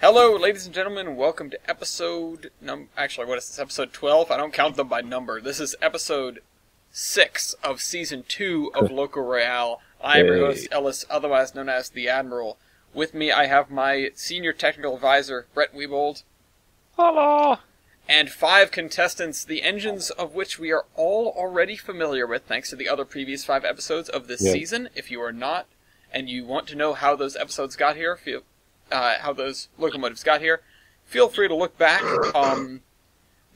Hello, ladies and gentlemen. Welcome to episode Actually, what is this? Episode 12? I don't count them by number. This is episode 6 of season 2 of Loco Royale. I am your host, Ellis, otherwise known as the Admiral. With me, I have my senior technical advisor, Brett Wiebold. Hello! And 5 contestants, the engines of which we are all already familiar with, thanks to the other previous 5 episodes of this season. If you are not, and you want to know how those episodes got here, how those locomotives got here, feel free to look back.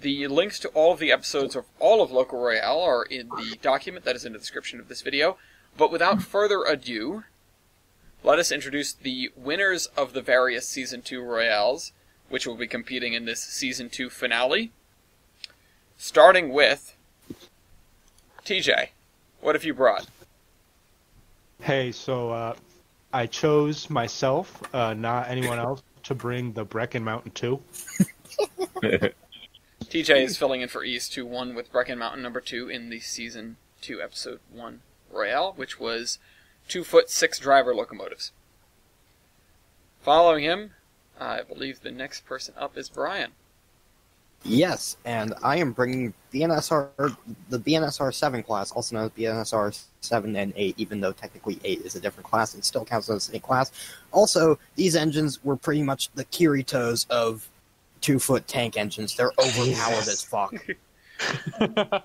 The links to all of the episodes of all of Loco Royale are in the document that is in the description of this video. But without further ado, let us introduce the winners of the various Season 2 Royales, which will be competing in this Season 2 finale. Starting with TJ. What have you brought? Hey, so I chose myself, not anyone else, to bring the Brecon Mountain 2. TJ is filling in for East, who won with Brecon Mountain number 2 in the Season 2 Episode 1 Royale, which was 2-foot 6 driver locomotives. Following him, I believe the next person up is Brian. Yes, and I am bringing the BNSR 7 class, also known as BNSR 7 and 8, even though technically 8 is a different class, it still counts as the same class. Also, these engines were pretty much the Kiritos of 2-foot tank engines. They're overpowered as fuck.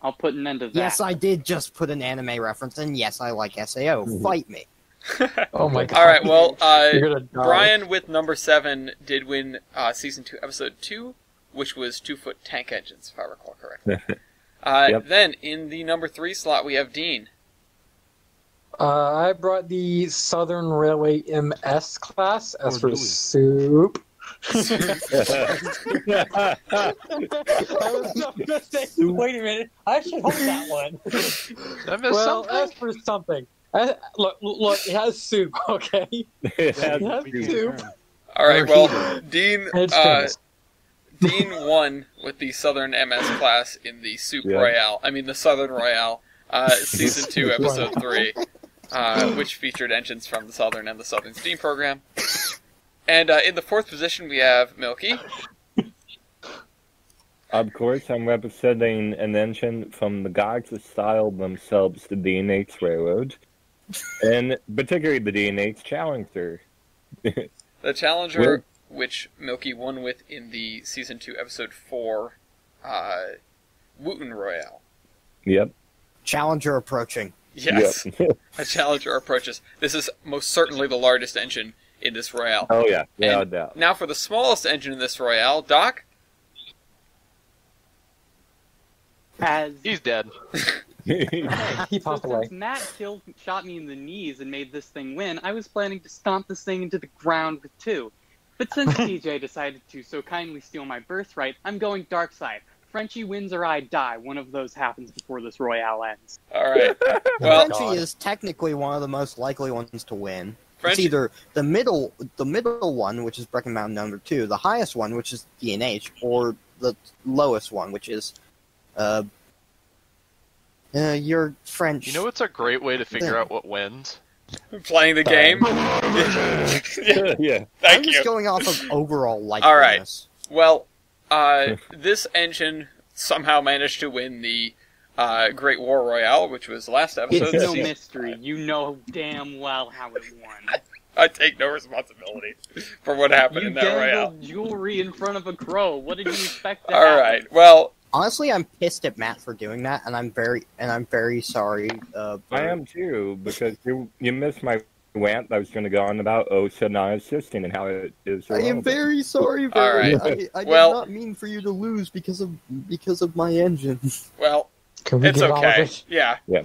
I'll put an end to that. Yes, I did just put an anime reference, and yes, I like SAO. Fight me. Oh my god. Alright, well, You're gonna die. Brian with number 7 did win Season 2, Episode 2, which was 2-foot tank engines, if I recall correctly. Then, in the number 3 slot, we have Dean. I brought the Southern Railway MS class, as for soup. I was not gonna say, wait a minute, I should hold that one. Well, as for something. Look, it has soup, okay? It has soup. Alright, well, Dean won with the Southern MS class in the the Southern Royale, Season 2, Episode 3, which featured engines from the Southern and the Southern Steam program. And in the 4th position, we have Milky. Of course, I'm representing an engine from the guys that styled themselves the D&H Railroad, and particularly the D&H Challenger. The Challenger, which Milky won with in the Season 2, Episode 4, Wooten Royale. Yep. Challenger approaching. Yes, Yep. a Challenger approaches. This is most certainly the largest engine in this Royale. Oh yeah, without And doubt. now for the smallest engine in this Royale, Doc? He's dead. He So popped away. since Matt shot me in the knees and made this thing win, I was planning to stomp this thing into the ground with 2. But since TJ decided to so kindly steal my birthright, I'm going dark side. Frenchie wins or I die. One of those happens before this Royale ends. Alright. Well, Frenchie is technically one of the most likely ones to win. Frenchie, It's either the middle one, which is Brecon Mountain number 2, the highest one, which is D&H, or the lowest one, which is your French. You know what's a great way to figure out what wins? playing the game. Yeah. Thank I'm you. just going off of overall likeliness. All right. Well, this engine somehow managed to win the Great War Royale, which was last episode. It's no mystery. You know damn well how it won. I take no responsibility for what happened in that Royale. dangled jewelry in front of a crow. What did you expect to All happen? right. Well, Honestly, I'm pissed at Matt for doing that, and I'm very sorry. I am too, because you missed my rant that I was going to go on about OSHA non-assisting and how it is. I am very sorry. All right. I did Well- not mean for you to lose because of my engine. well, Can we it's get all of okay. it? Yeah. Yeah.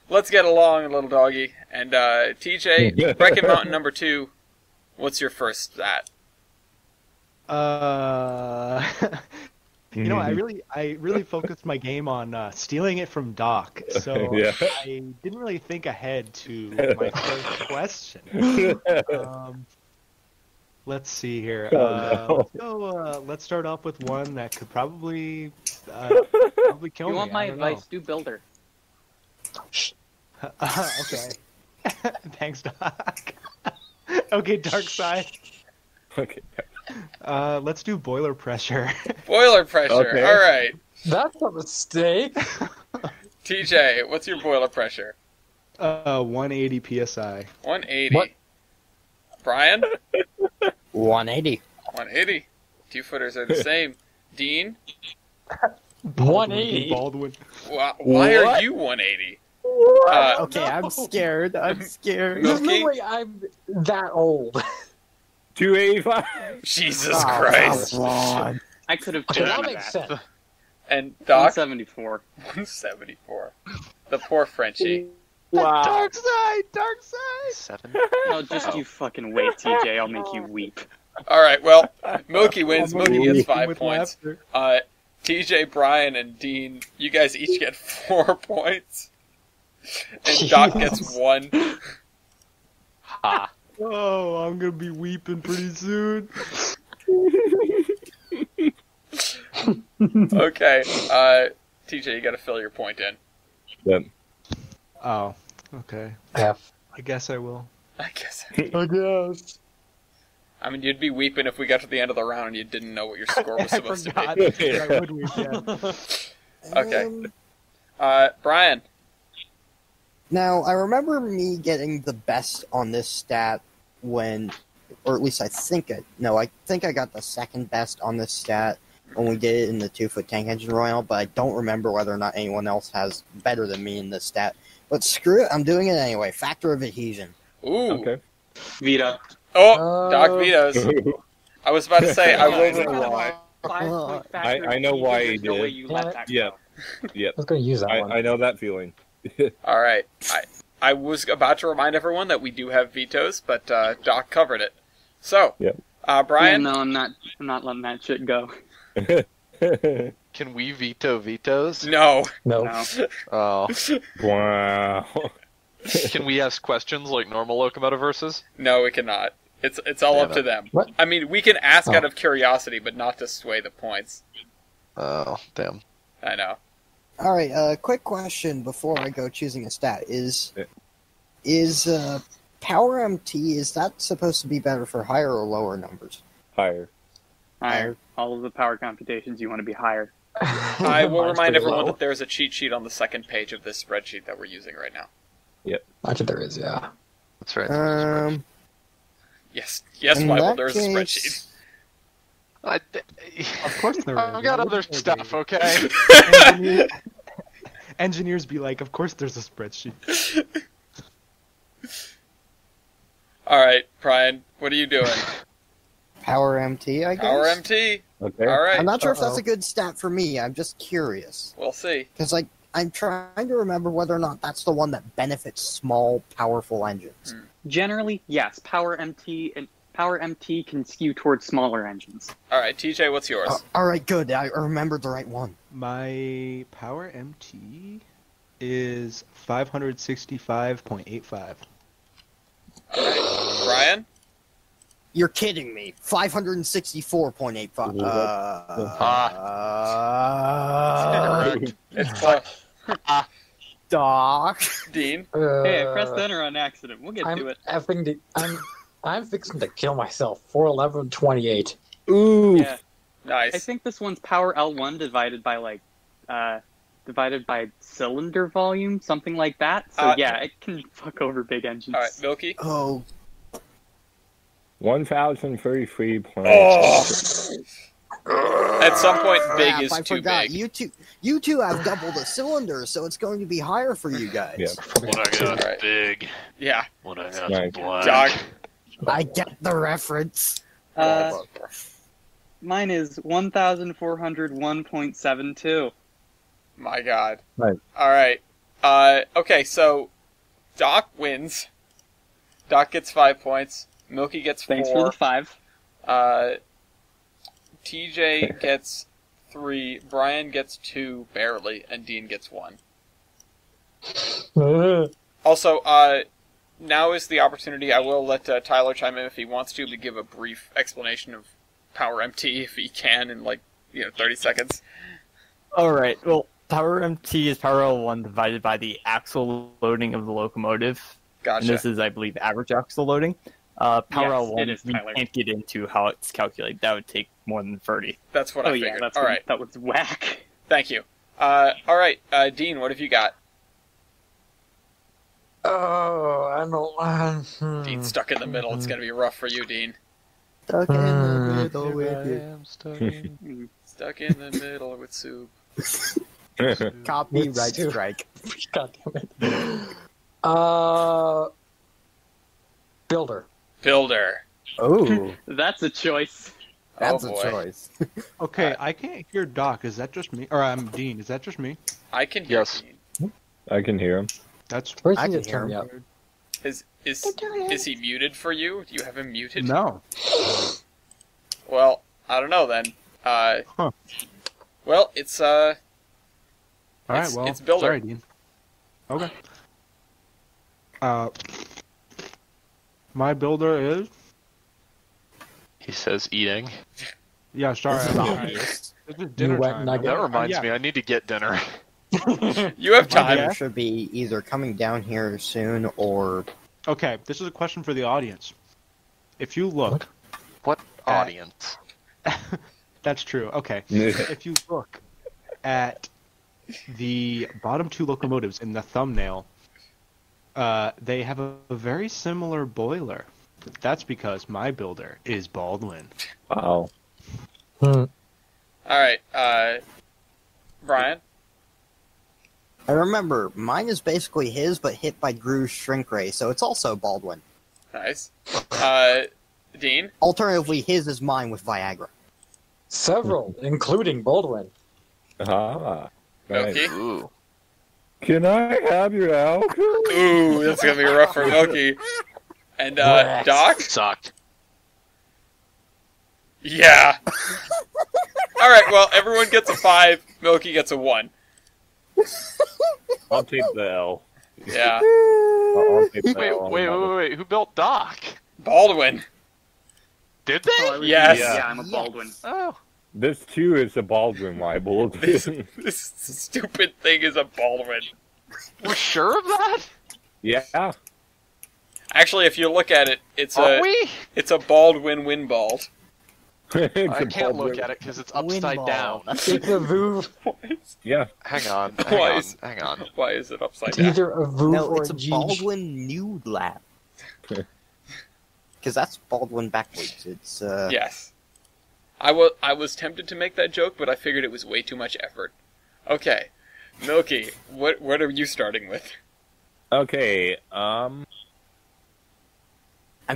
Let's get along, little doggy. And TJ, Brecon Mountain number 2. What's your first stat? You know, I really focused my game on stealing it from Doc, so Yeah. I didn't really think ahead to my first question. Let's see here. Let's start off with one that could probably kill You me. want my I don't know. advice? Do Builder. Okay. Thanks, Doc. Okay, Dark Side. Okay. Let's do boiler pressure. Boiler pressure. Okay. All right. That's a mistake. TJ, what's your boiler pressure? 180 psi. 180. What? Brian? 180. 180. Two footers are the same. Dean? 180. Baldwin. Why are you 180? Okay, I'm scared. I'm scared. There's Milky? no way I'm that old. 285. Jesus Christ. Come on. I could have Okay, done that makes that. sense. And Doc? 174. 174. The poor Frenchie. Wow. Dark side! Dark side! 7. Oh, just you fucking wait, TJ. I'll make you weep. All right, well, Milky wins. Milky gets Weeping 5 with points. laughter. TJ, Brian, and Dean, you guys each get 4 points. And Doc gets 1. Ha. Oh, I'm gonna be weeping pretty soon. Okay, TJ, you gotta fill your point in. Yep. Oh, okay. F. I guess I will. I guess. I guess. I mean, you'd be weeping if we got to the end of the round and you didn't know what your score was I supposed to forgot. be. I would weep, yeah. Okay. Brian. Now, I remember me getting the best on this stat when, or at least I think I got the second best on this stat when we did it in the 2-foot tank engine Royale, but I don't remember whether or not anyone else has better than me in this stat. But screw it, I'm doing it anyway. Factor of adhesion. Ooh. Okay. Vita. Oh, Doc vetoes. I was about to say, I will It's kind of rely. a 5-point factor. I know why There's he no way did. you let that Yeah. go. Yep. I was going to use that one. I know that feeling. All right. I was about to remind everyone that we do have vetoes, but Doc covered it. So, Yep. Brian. No, I'm not letting that shit go. Can we veto vetoes? No. No. No. Oh. Wow. Can we ask questions like normal Locomotive versus? No, we cannot. It's all Damn up to it. them. What? I mean, we can ask Oh. out of curiosity, but not to sway the points. Oh, damn. I know. All right, quick question before I go choosing a stat. Is Power MT, is that supposed to be better for higher or lower numbers? Higher. Higher. All of the power computations, you want to be higher. I will Mine's remind pretty everyone low. that there's a cheat sheet on the second page of this spreadsheet that we're using right now. Actually, there is, yeah. That's right. Yes, In Michael, that there's a case- spreadsheet. Of course there is. I've got Why other wouldn't there be? stuff, okay? Engineers be like, of course there's a spreadsheet. All right, Brian, what are you doing? Power MT, I guess? Power MT. Okay. All right, I'm not sure if that's Uh-oh. a good stat for me. I'm just curious. we'll see. Because, I'm trying to remember whether or not that's the one that benefits small, powerful engines. Generally, yes. Power MT can skew towards smaller engines. All right, TJ, what's yours? All right, good. I remembered the right one. My Power MT is 565.85. Brian? You're kidding me. 564.85. Correct. It's close. Doc. Dean? Hey, I pressed enter on accident. We'll get to it. I'm fixing to kill myself. 411.28. Ooh. Yeah. I Nice. think this one's power L1 divided by cylinder volume, something like that. So yeah, it can fuck over big engines. All right, Milky? Oh, 1,033 Oh! At some point, big crap, is I too forgot. big. You two have double the cylinder, so it's going to be higher for you guys. Yeah. When I got Right. big, Yeah, when I got Nice. black. Doc. I get the reference. Mine is 1,401.72. My God. Nice. All right. Okay, so Doc wins. Doc gets 5 points. Milky gets 4. Thanks for the 5. TJ gets 3. Brian gets 2, barely, and Dean gets 1. Also, now is the opportunity. I will let Tyler chime in if he wants to give a brief explanation of Power MT if he can in 30 seconds. Alright, well, Power MT is Power L1 divided by the axle loading of the locomotive. Gotcha. And this is, I believe, average axle loading. Power Yes, 1, it is, we Tyler. can't get into how it's calculated. That would take more than 30. That's what I Oh figured. yeah, that's All right. that was whack. Thank you. All right, Dean, what have you got? Oh, I don't. Dean's stuck in the middle. It's gonna be rough for you, Dean. Stuck in the middle with you. am stuck in... Stuck in the middle with soup. Copyright With strike. God damn it. Builder. Builder. Oh, That's a choice. that's Oh, a boy. choice. Okay, I can't hear Doc. Is that just me? Or I'm Dean. Is that just me? I can hear Yes. Dean. I can hear him. That's Where's I he can to hear turn me him. up? Is he muted for you? Do you have him muted? no. Well, I don't know then. Huh. Well, it's All right. It's- Well, it's Builder. sorry, Dean. Okay. My builder is. He says eating. Yeah, sorry. It's just dinner wet time. nugget. That reminds yeah. me, I need to get dinner. you have time. Time should be either coming down here soon or Okay, this is a question for the audience. If you look, What audience? that's true. Okay, if you look at the bottom two locomotives in the thumbnail, they have a very similar boiler. That's because my builder is Baldwin. Wow. All right, Brian. I remember mine is basically his, but hit by Gru's shrink ray, so it's also Baldwin. Nice. Dean. Alternatively, his is mine with Viagra. Several, including Baldwin. Ah. Nice. Milky. Ooh. Can I have your alcohol? Ooh, that's gonna be rough for Milky. And Doc. Sucked. Yeah. All right. Well, everyone gets a 5. Milky gets a 1. I'll take the L. Yeah. I'll take the Wait, L on wait, that wait, one. wait. Who built Doc? Baldwin. Did they? Oh, I was- Yes. Yeah, I'm a Baldwin. Oh. This too is a Baldwin libel. This stupid thing is a Baldwin. We're sure of that? Yeah. Actually, if you look at it, it's Are a we? it's a Baldwin Winbald. I can't look at it because it's upside down. It's a Vuv. Yeah. Hang on. Why Hang on. Why is it upside It's down? either a Vuv No, or it's a a G. Baldwin nude lap. Because that's Baldwin backwards. It's Yes. I was tempted to make that joke, but I figured it was way too much effort. Okay, Milky, what are you starting with? Okay. I'm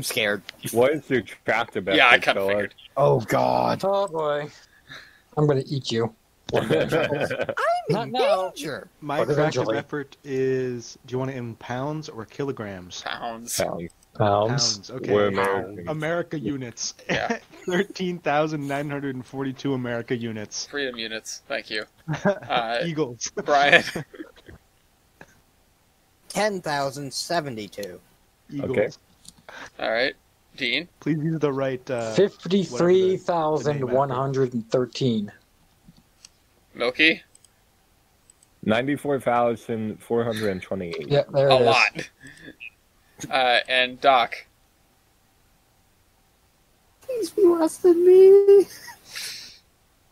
scared. What is your tractor best? Yeah, I kind of figured. Oh God. Oh boy. I'm gonna eat you. Not now. Danger. My But corrective eventually. effort is. Do you want it in pounds or kilograms? Pounds. Pounds. Pounds. Okay. We're Americans. America units. Yeah. 13,942 America units. Freedom units. Thank you. Eagles. Brian. 10,072. Eagles. Okay. All right. Dean. Please use the right. 53,113. Milky. 94,428. Yeah, there A it is. lot. And Doc. Please be less than me.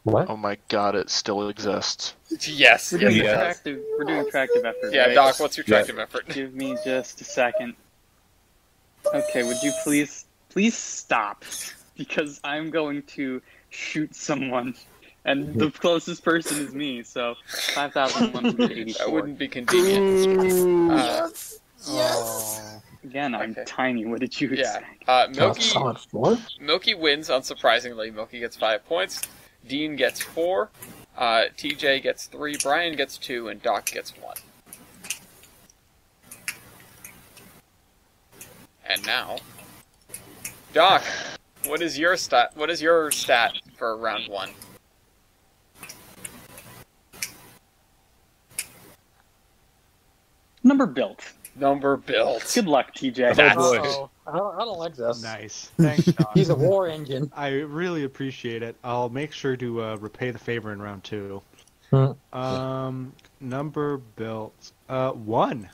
What? Oh my god, it still exists. Yes. We're Yes. doing It does. attractive. We're doing attractive effort. Yeah, right? Doc. What's your tractive effort? Give me just a second. Okay, would you please stop? Because I'm going to shoot someone, and the closest person is me. So 5,184. That wouldn't be convenient. Yes. Yes. Again, I'm Okay. tiny. What did you Yeah. expect? Milky. Solid 4? Milky wins, unsurprisingly. Milky gets 5 points. Dean gets 4. TJ gets 3. Brian gets 2. And Doc gets 1. And now, Doc, what is your stat? What is your stat for round 1? Number built. Number built. Good luck, TJ. That's- boy. Uh-oh. I don't like this. Nice. Thanks, Doc. He's a war engine. I really appreciate it. I'll make sure to repay the favor in round 2. Hmm. Number built. 1.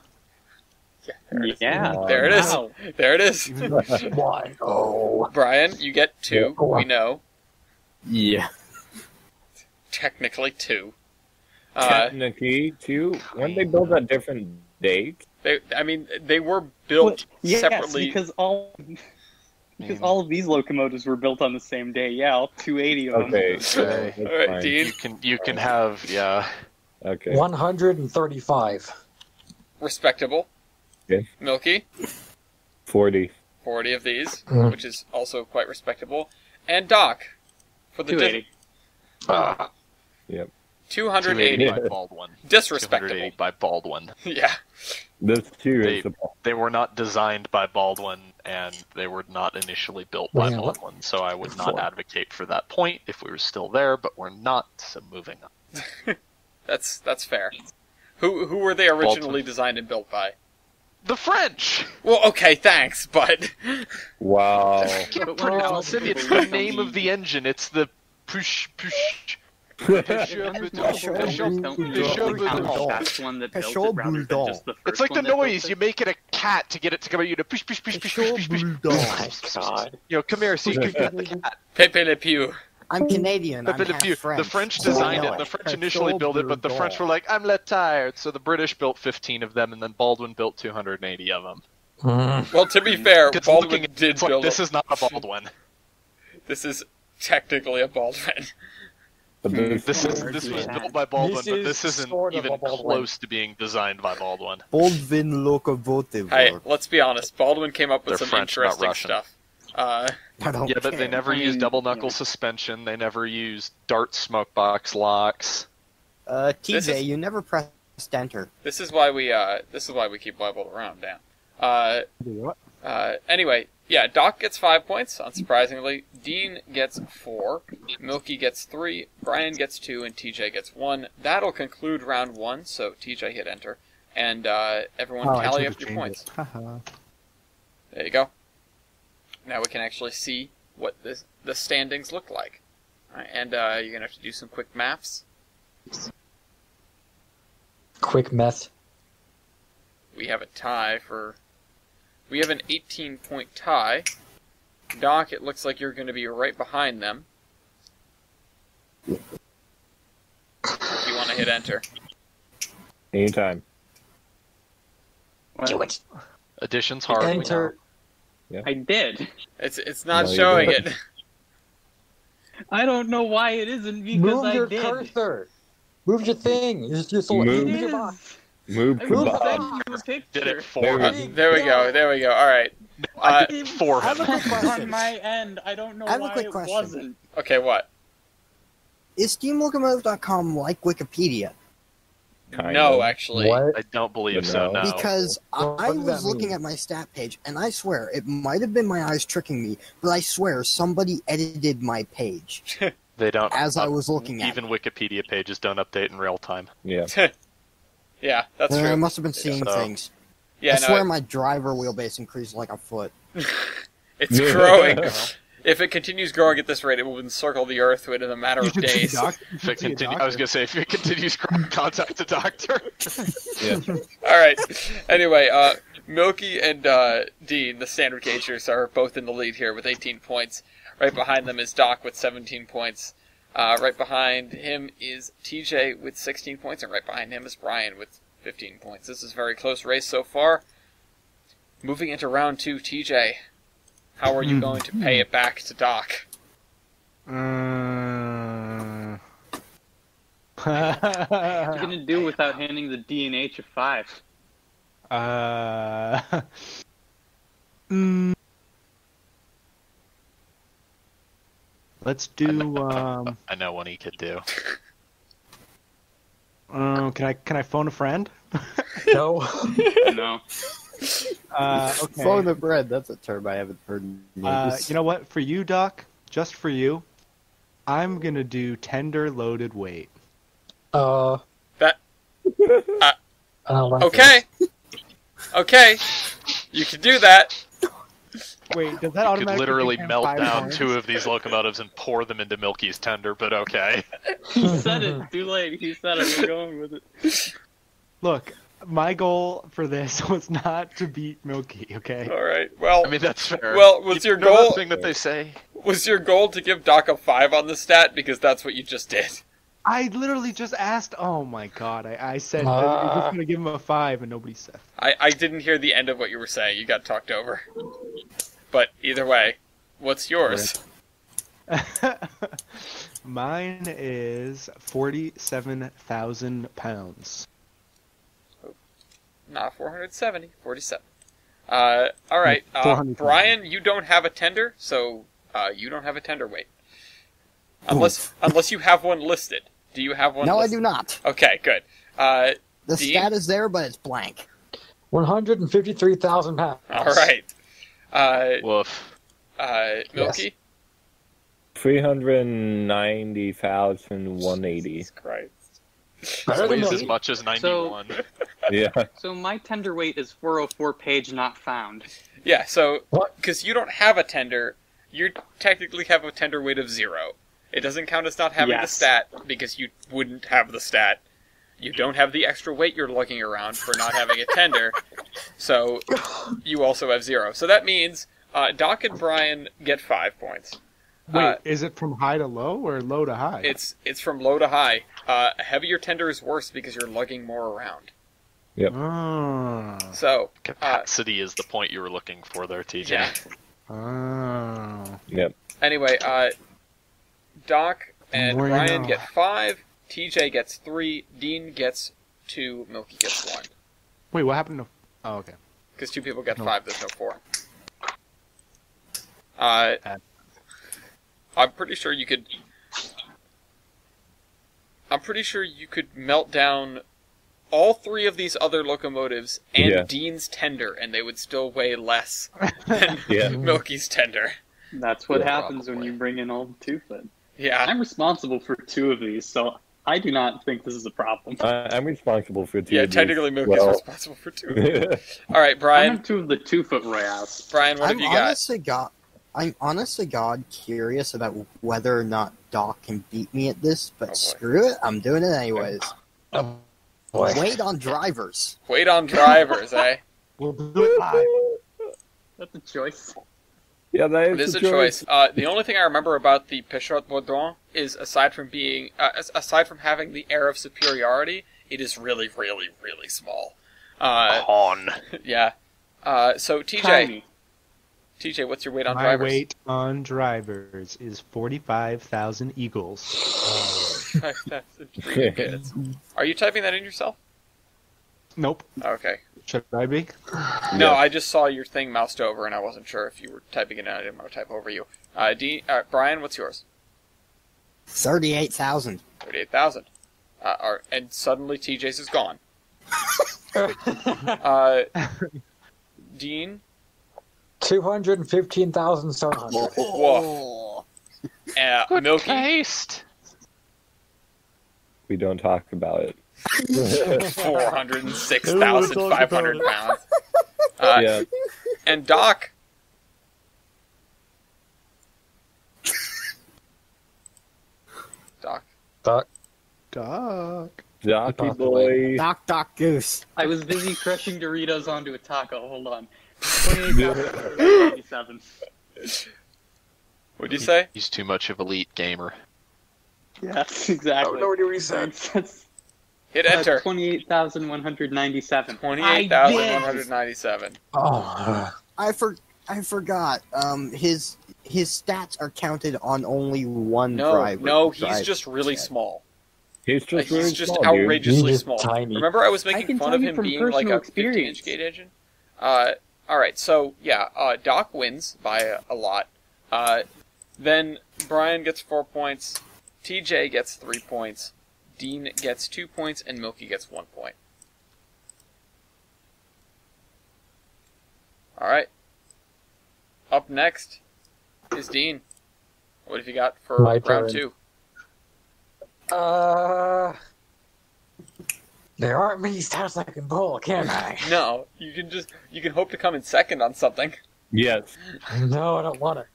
Yeah. There it is. Wow. There it is. 1-0. Brian, you get 2. We know. Yeah. Technically 2. Technically, 2. Weren't they built at different dates? They were built Yes, separately. because all of these locomotives were built on the same day. Yeah, all 280 of them. Okay, so Okay. that's Alright, fine. Dean. You can have Okay. 135. Respectable. Yeah. Milky, 40. 40 of these, which is also quite respectable. And Doc, for the 280. Yep. 280. 280 by Baldwin. Disrespectable. 280 by Baldwin. Yeah. This too is They were not designed by Baldwin, and they were not initially built by Baldwin, so I would not advocate for that point if we were still there, but we're not, so moving on. That's fair. Who were they originally designed and built by? The French! Well, okay, thanks, but wow. I can't pronounce it, it's the name of the engine, it's the push. That's one that built it rather than just the first It's like the one that built noise, it. you make it a cat to get it to come out, you know, push. God. You know, come here so you can get the cat. Pepe Le Pew. I'm Canadian. I'm half French. The French so designed I know it. The French initially built it, but the French were Bulldog. like, "I'm let tired." So the British built 15 of them, and then Baldwin built 280 of them. Well, to be fair, 'Cause Baldwin looking at did it's like, build this it. is not a Baldwin. This is technically a Baldwin. But This was built by Baldwin, This but is this isn't sort of even a Baldwin. close to being designed by Baldwin. Baldwin Locomotive. Hey, let's be honest. Baldwin came up with They're some French, not interesting Russian. stuff. I don't Yeah, but they care. never used double knuckle suspension. They never used Dart smoke box locks. This TJ, is- you never pressed enter. This is why we keep Bible around. Damn. Anyway, yeah, Doc gets 5 points, unsurprisingly. Dean gets 4. Milky gets 3. Brian gets 2, and TJ gets 1. That'll conclude round 1. So TJ hit enter, and everyone tally up your points. There you go. Now we can actually see what the standings look like. All right, and you're gonna have to do some quick maths. Quick meth. We have a tie for. We have an 18-point tie. Doc, it looks like you're going to be right behind them. If you want to hit enter. Anytime. Do it. Addition's hard. we Enter. I did. It's not No, you showing didn't. it. I don't know why it isn't because Move I your did. cursor. Move your thing. Your Move. Move It your is. box. Move I to was Bob. sending you a picture. Did it for There him. There we go. There we go. All right. I did it for I have a him. quick question. On my end, I don't know I have a why quick it question. wasn't. Okay. What? Is SteamLocomotive.com like Wikipedia? Kind No, of. actually. What? I don't believe No. so, no. Because What I does was that looking mean? at my stat page, and I swear, it might have been my eyes tricking me, but I swear somebody edited my page They don't. as I was looking at Even it. Wikipedia pages don't update in real time. Yeah. Yeah, that's I true. must have been seeing So- things. Yeah, I swear no, my driver wheelbase increased like a foot. it's growing. If it continues growing at this rate, it will encircle the Earth within a matter You of should see days. Doc. You If should it see a continue, I doctor. was gonna say if it continues growing, contact a doctor. Yeah. All right. Anyway, Milky and Dean, the standard gaugers, are both in the lead here with 18 points. Right behind them is Doc with 17 points. Right behind him is TJ with 16 points, and right behind him is Brian with 15 points. This is a very close race so far. Moving into round 2, TJ, how are you going to pay it back to Doc? What are you gonna do without handing the D&H a 5? Let's do. I know one he could do. Can I phone a friend? No. No. Okay. Phone the bread, that's a term I haven't heard in years. You know what? For you, Doc, just for you, I'm gonna do tender loaded weight. That I don't like okay? Okay, you can do that. Wait, does that You could automatically literally give him melt 5 down points? 2 of these locomotives and pour them into Milky's tender, but okay. He said it. Too late. He said it. We're going with it. Look, my goal for this was not to beat Milky, okay? All right. Well, I mean, that's fair. Well, was your You know that goal? thing that they say? Was your goal to give Doc a 5 on the stat because that's what you just did? I literally just asked. Oh my god! I said I'm just gonna give him a 5, and nobody said. I didn't hear the end of what you were saying. You got talked over. But either way, what's yours? Mine is 47,000 pounds. Not 470, 47. All right, 400,000. Brian, you don't have a tender, so you don't have a tender weight. Unless you have one listed. Do you have one No, listed? I do not. Okay, good. The Dean? stat is there, but it's blank. 153,000 pounds. All right. Woof. Milky? 390,180. Jesus Christ. Better than Weighs me. as much as 91. Yeah. So my tender weight is 404 page not found. Yeah, so, What? because you don't have a tender, you technically have a tender weight of 0. It doesn't count as not having the Yes. stat, because you wouldn't have the stat. You don't have the extra weight you're lugging around for not having a tender, so you also have 0. So that means Doc and Brian get 5 points. Wait, is it from high to low or low to high? It's from low to high. A heavier tender is worse because you're lugging more around. Oh. So, Capacity is the point you were looking for there, TJ. yeah. Oh. Yep. Anyway, Doc and Bueno. Brian get 5, TJ gets 3, Dean gets 2, Milky gets 1. Wait, what happened to... Oh, okay. Because 2 people get No. 5, there's no 4. I'm pretty sure you could... I'm pretty sure you could melt down all 3 of these other locomotives and Yeah. Dean's tender, and they would still weigh less than Yeah. Milky's tender. That's what Yeah, happens when probably. you bring in all the two-foot. Yeah. I'm responsible for 2 of these, so I do not think this is a problem. I'm responsible for 2 Yeah, of these. technically Milky's Well, responsible for 2. All right, I'm Brian. on 2 of the 2-foot royales. Brian, what have I'm you got? honest to God curious about whether or not Doc can beat me at this, but Oh, boy. screw it, I'm doing it anyways. Oh, boy. Wait on drivers. Wait on drivers, eh? We'll do it live. That's a choice. Yeah, that It is is a choice. The only thing I remember about the Peugeot Baudron is, aside from having the air of superiority, it is really, really, really small. On. Yeah. So Tiny. TJ, what's your weight on My drivers? weight on drivers is 45,000 eagles. That's pretty good. Are you typing that in yourself? Nope. Okay. Should I be? No, I just saw your thing moused over, and I wasn't sure if you were typing it in. I didn't want to type over you. Brian, what's yours? 38,000. 38,000. And suddenly TJ's is gone. Dean? 215,700. Woof. Good Milky? taste. We don't talk about it. 406,500 pounds. Yeah. And Doc? Doc. Doc. Doc. Jockey boy. Doc Goose. I was busy crushing Doritos onto a taco. Hold on. 28,097. What'd you say? He's too much of a elite gamer. Yes, exactly. what he said. That's Hit enter. 28,197. 28,197. Oh. I forgot. His stats are counted on only one driver. No, he's just really small. He's just really He's just small, dude. outrageously He's small. tiny. Remember, I was I making can fun tell of you him from being like personal a experience. 15-inch gate engine. Alright, so, yeah, Doc wins by a lot. Then Brian gets 4 points, TJ gets 3 points, Dean gets 2 points, and Milky gets 1 point. Alright. Up next is Dean. What have you got for My round turn. 2? There aren't many stats I can pull, can I? No, you can hope to come in second on something. Yes. No, I don't want it.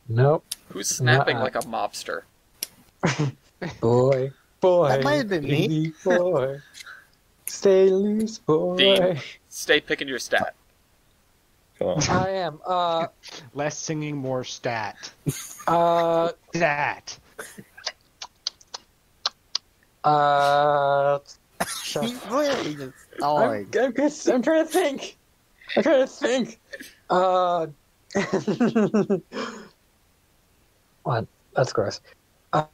Nope. Who's snapping Nuh-uh. like a mobster? Boy. boy. That might have been me. Easy boy. Stay loose, boy. Dean. Stay picking your stat. Come on. I am. Less singing, more stat. Stat. He's really just stalling. I'm trying to think. What? That's gross. Come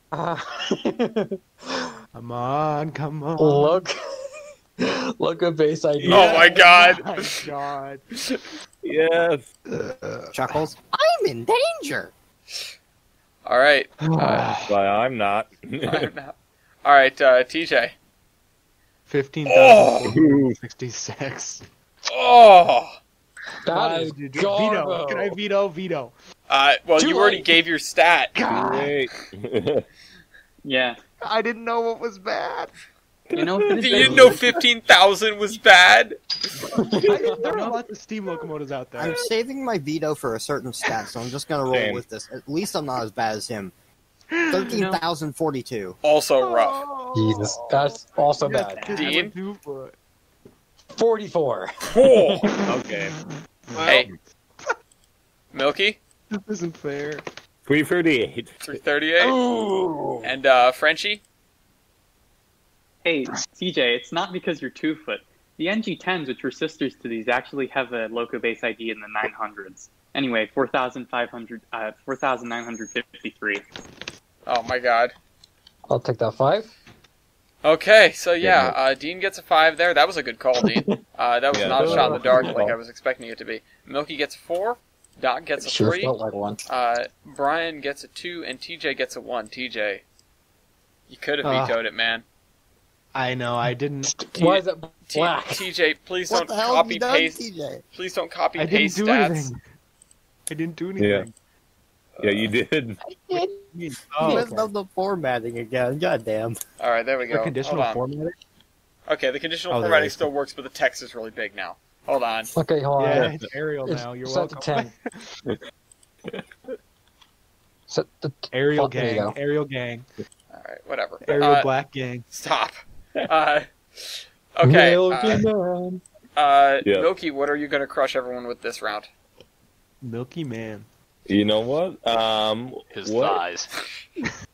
on. Loco base ID. Oh my god! Oh my god. Yes. Chuckles. I'm in danger. Alright. But I'm not. Alright, TJ. 15,466. Oh! That is Veto. Can I veto? Veto. Well, Too you already late. gave your stat. Great. Yeah. I didn't know what was bad. You know, You didn't know 15,000 was bad? There are lots of steam locomotives out there. I'm saving my veto for a certain stat, so I'm just gonna roll Same. with this. At least I'm not as bad as him. 13,042. Also rough. Jesus, that's also bad. Dean? 44. Cool. Okay. Hey. Milky? This isn't fair. 338. 338. Ooh. And, Frenchie? Hey, TJ, it's not because you're 2-foot. The NG10s, which were sisters to these, actually have a Loco base ID in the 900s. Anyway, 4,953. Oh my god. I'll take that 5. Okay, so yeah, Dean gets a 5 there. That was a good call, Dean. That was Yeah, not a that shot in the was a dark good like call. I was expecting it to be. Milky gets a 4. Doc gets a Sure 3. felt like one. Brian gets a 2, and TJ gets a 1. TJ, you could have vetoed it, man. I know, I didn't. Why is it black? TJ, please What don't the hell have copy you done, paste. TJ? Please don't copy I didn't paste do stats. anything. I didn't do anything. Yeah, you did. Oh, Messed up the formatting again. Goddamn. All right, there we For go. conditional Hold on. formatting? Okay, the conditional Oh, there formatting it is. still works, but the text is really big now. Hold on. Okay, hold on. Yeah, it's Arial It's now. You're set welcome. to 10. Set the Arial There you gang. go. Arial gang. All right, whatever. Arial black gang. Stop. Okay. Man. Yeah. Milky, what are you going to crush everyone with this round? Milky Man. You know what? His what? thighs.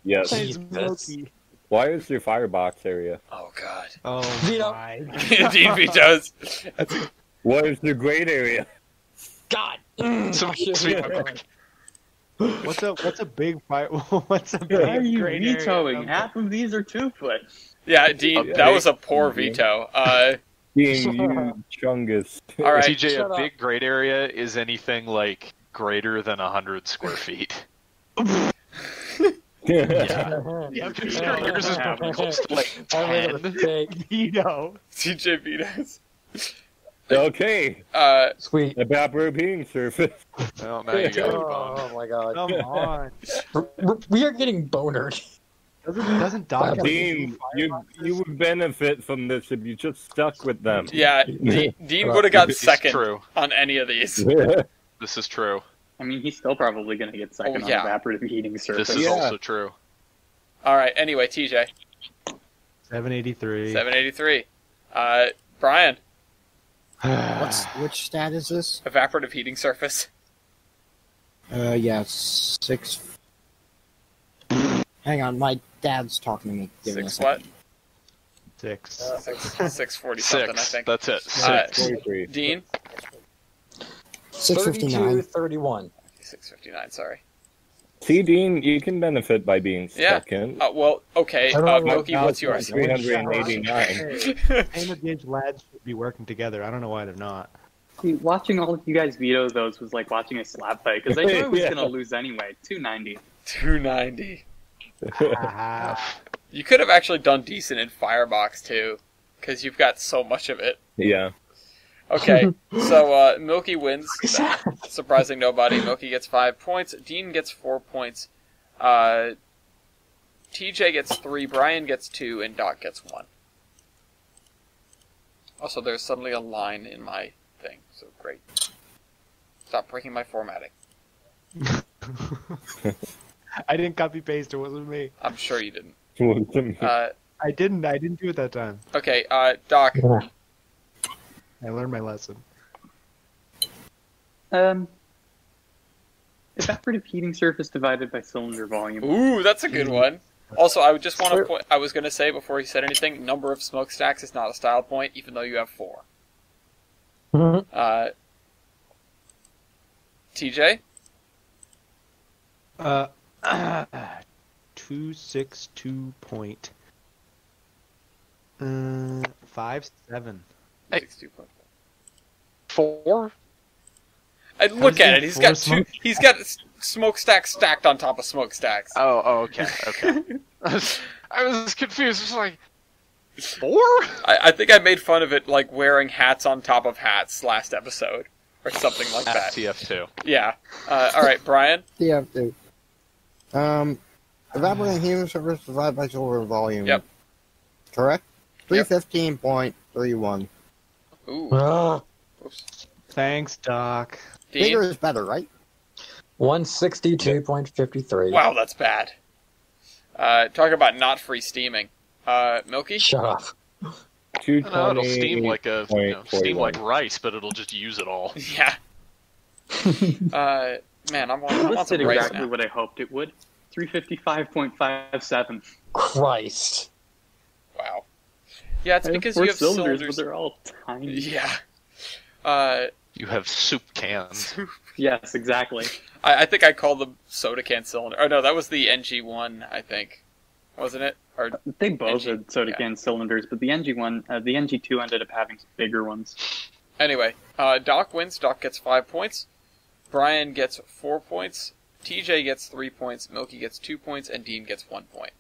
Yes. Jesus. Milky. Why is your firebox area? Oh, God. Oh Veto. my. Dean vetoes. What is the great area? God. Sweet. What's a big fire? What's a big Why are you great area? vetoing? Half of these are 2-foot. Yeah, Dean, Okay. that was a poor veto. Being you, Chungus. All right. TJ, Shut a up. big great area is anything like greater than 100 square feet. Yeah. Yours is probably close to like I made a 10. mistake. Veto. TJ vetoes. Okay. Sweet. Evaporating surface. Well, now you got Oh my god. Come on. We are getting bonered. Doesn't Doc have Dean, you would benefit from this if you just stuck with them. Yeah, Dean would have got It's second true. on any of these. This is true. I mean, he's still probably going to get second Oh, yeah. on evaporative heating surface. This is Yeah. also true. All right, anyway, TJ, 783. 783. Brian, Which stat is this? evaporative heating surface. Yeah, 6. Hang on, my dad's talking to me. Give me a 6 what? Six. 640 something, I 6. think. That's it. Uh, 6. 43. Dean, 659. 32-31. 659. Sorry. See, Dean, you can benefit by being Yeah. second. Well, okay. I don't know Milky, what's yours? 389. Pain of Gauge lads should be working together. I don't know why they're not. See, watching all of you guys veto those was like watching a slap fight, because I knew I was Yeah. going to lose anyway. 290. 290. Ah, You could have actually done decent in Firebox too, because you've got so much of it. Yeah. Okay, so Milky wins, surprising nobody. Milky gets 5 points. Dean gets 4 points. TJ gets 3. Brian gets 2, and Doc gets 1. Also, there's suddenly a line in my thing, so great. Stop breaking my formatting. I didn't copy paste. It wasn't me. I'm sure you didn't. I didn't do it that time. Okay, Doc. I learned my lesson. Evaporative heating surface divided by cylinder volume. Ooh, that's a good one. Also, I would just want to point. I was going to say before he said anything, number of smokestacks is not a style point, even though you have 4. TJ. 262.57. 4? And look at it. He's got He's got smokestacks stacked on top of smokestacks. Oh, okay. I was confused. It's like 4? I think I made fun of it, like wearing hats on top of hats last episode, or something like that. TF2. Yeah. All right, Brian. TF2. Evaporating heating surface divided by cylinder volume. Yep. Correct. 315.31. Ooh. Oops. Thanks, Doc. Bigger is better, right? 162.53. Wow, that's bad. Talk about not free steaming. Milky? Shut up. No, it'll steam like steam like rice, but it'll just use it all. Yeah. Man, I want some rice exactly now. what I hoped it would. 355.57. Christ. Wow. Yeah, it's because you have cylinders. But they're all tiny. Yeah. You have soup cans. Yes, exactly. I think I called them soda can cylinder. Oh no, that was the NG1, I think. Wasn't it? Or they both NG, had soda can cylinders, but the NG1, the NG2 ended up having some bigger ones. Anyway, Doc wins. Doc gets 5 points. Brian gets 4 points. TJ gets 3 points. Milky gets 2 points, and Dean gets 1 point.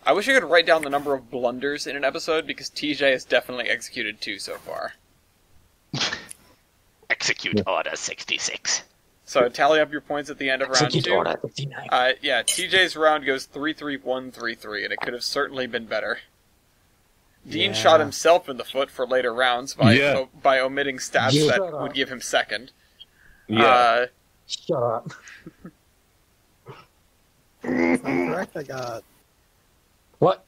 I wish I could write down the number of blunders in an episode, because TJ has definitely executed 2 so far. Execute Order 66. So tally up your points at the end of round 2. Execute Order 59. Yeah, TJ's round goes 3-3-1-3-3, and it could have certainly been better. Dean shot himself in the foot for later rounds by omitting stats that would give him second. Yeah. Shut up. If I'm correct, I got... What?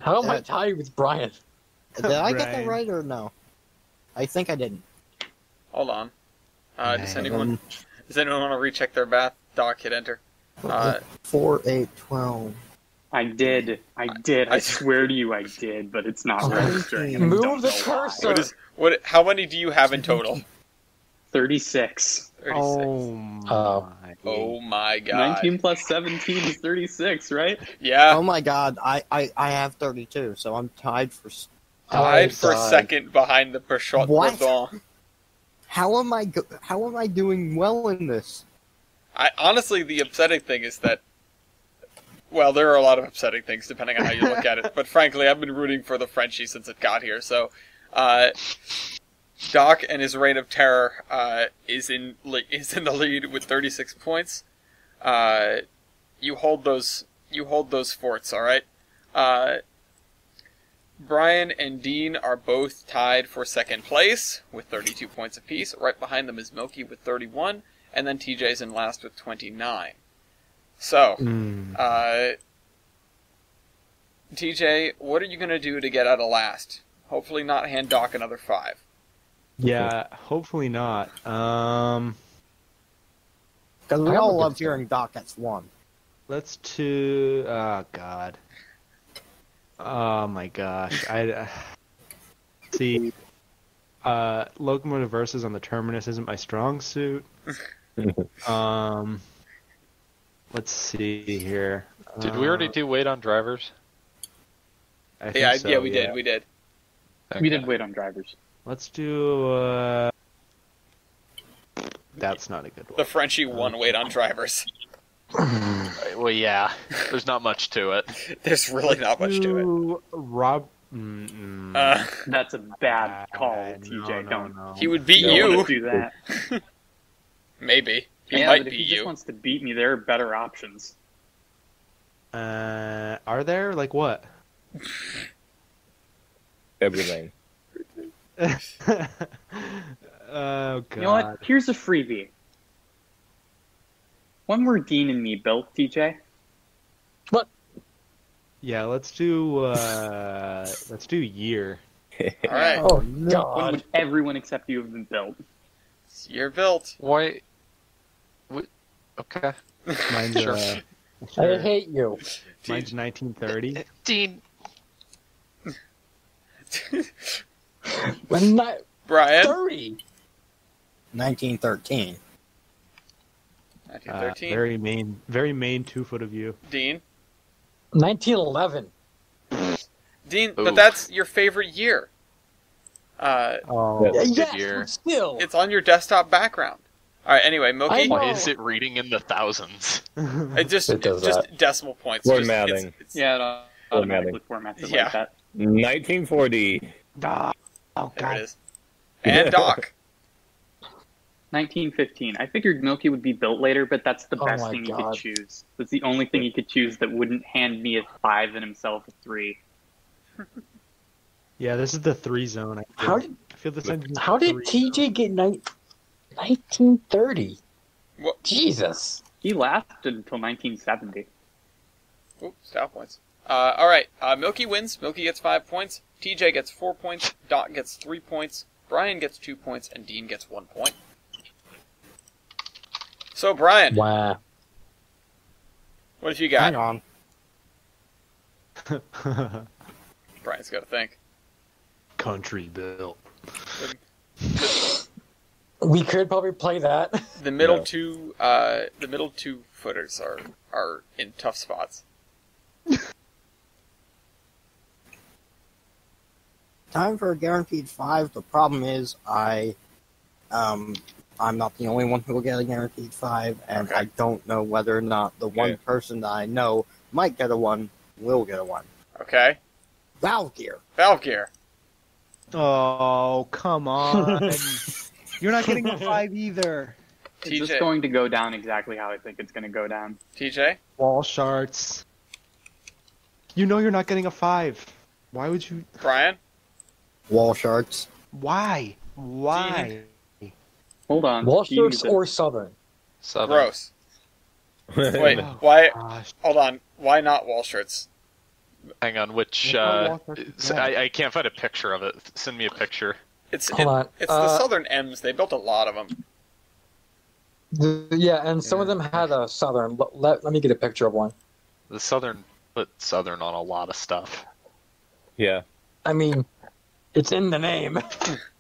How am I tied with Brian? Did I get that right or no? I think I didn't. Hold on. Does anyone want to recheck their math? Doc, hit enter. 4, 8, 12. I did. I swear to you, I did, but it's not registering. Move the cursor. How many do you have in total? 36. 36. Oh my god. 19 plus 17 is 36, right? Yeah. Oh my god, I have 32, so I'm tied for... Tied for second behind the Peugeot Bourdon. How am I doing well in this? Honestly, the upsetting thing is that... Well, there are a lot of upsetting things, depending on how you look at it. But frankly, I've been rooting for the Frenchie since it got here, so... Doc and his reign of terror is in the lead with 36 points. You hold those forts, all right. Brian and Dean are both tied for second place with 32 points apiece. Right behind them is Milky with 31, and then TJ's in last with 29. So, TJ, what are you going to do to get out of last? Hopefully not hand Doc another 5. Yeah, hopefully not. Because we all love hearing Doc gets 1. Let's do... Oh, God. Oh, my gosh. See, Locomotive Versus on the Terminus isn't my strong suit. Let's see here. Did we already do weight on drivers? I think so, we did. Okay. We did weight on drivers. Let's do... That's not a good one. The Frenchie won weight on drivers. Well, yeah. There's not much to it. There's really not much to it. That's a bad call, TJ. Don't. He would beat you. you. Don't do that. Maybe. He might might but if beat he you. just wants to beat me, there are better options. Are there? Like what? Everything. Oh, God. You know what? Here's a freebie. One were Dean and me built, TJ. What? Yeah, let's do year. All right. Oh When God. would everyone except you have been built? You're built. Why? Okay. Mine's Sure. I hate you. mine's 1930. Dean. When not Brian. 30. 1913. 1913. Very main 2 foot of you. Dean. 1911. Dean, Ooh. but that's your favorite year. Oh, Good Yes, year. but still. It's on your desktop background. All right. Anyway, I Milky. know. Why is it reading in the thousands? It just It does just decimal points. Formatting. Yeah, it automatically formats it Yeah. like that. 1940. oh There God. it is. And Doc. 1915. I figured Milky would be built later, but that's the Oh best my thing you God. could choose. That's the only thing you could choose that wouldn't hand me a 5 and himself a 3. Yeah, this is the 3 zone. I feel this engine's How did 3 TJ get 1930? What? Jesus. He lasted until 1970. Ooh, style points. All right. Milky wins. Milky gets 5 points. TJ gets 4 points. Doc gets 3 points. Brian gets 2 points, and Dean gets 1 point. So, Brian, Wow. what have you got? Hang on. Brian's got to think. Country built. We could probably play that. The middle No. two footers are in tough spots. Time for a guaranteed 5. The problem is I'm not the only one who will get a guaranteed 5, and Okay. I don't know whether or not the one Okay. person that I know might get a 1 will get a 1. Okay. Valve Gear. Valve Gear. Oh, come on. You're not getting a 5 either. It's TJ. just going to go down exactly how I think it's going to go down. TJ. Wall sharts. You know you're not getting a 5. Why would you? Brian. Wall Sharks. Why? Why? Hold on. Wall Do you Sharks use it? or Southern? Southern. Gross. Wait. Oh, Why? gosh. Hold on. Why not wall shirts? Hang on, which Wall Sharks. I can't find a picture of it. Send me a picture. It's Hold on. it's the Southern M's. They built a lot of them. Yeah, and some of them had a Southern. Let me get a picture of one. The Southern put Southern on a lot of stuff. Yeah. I mean, it's in the name.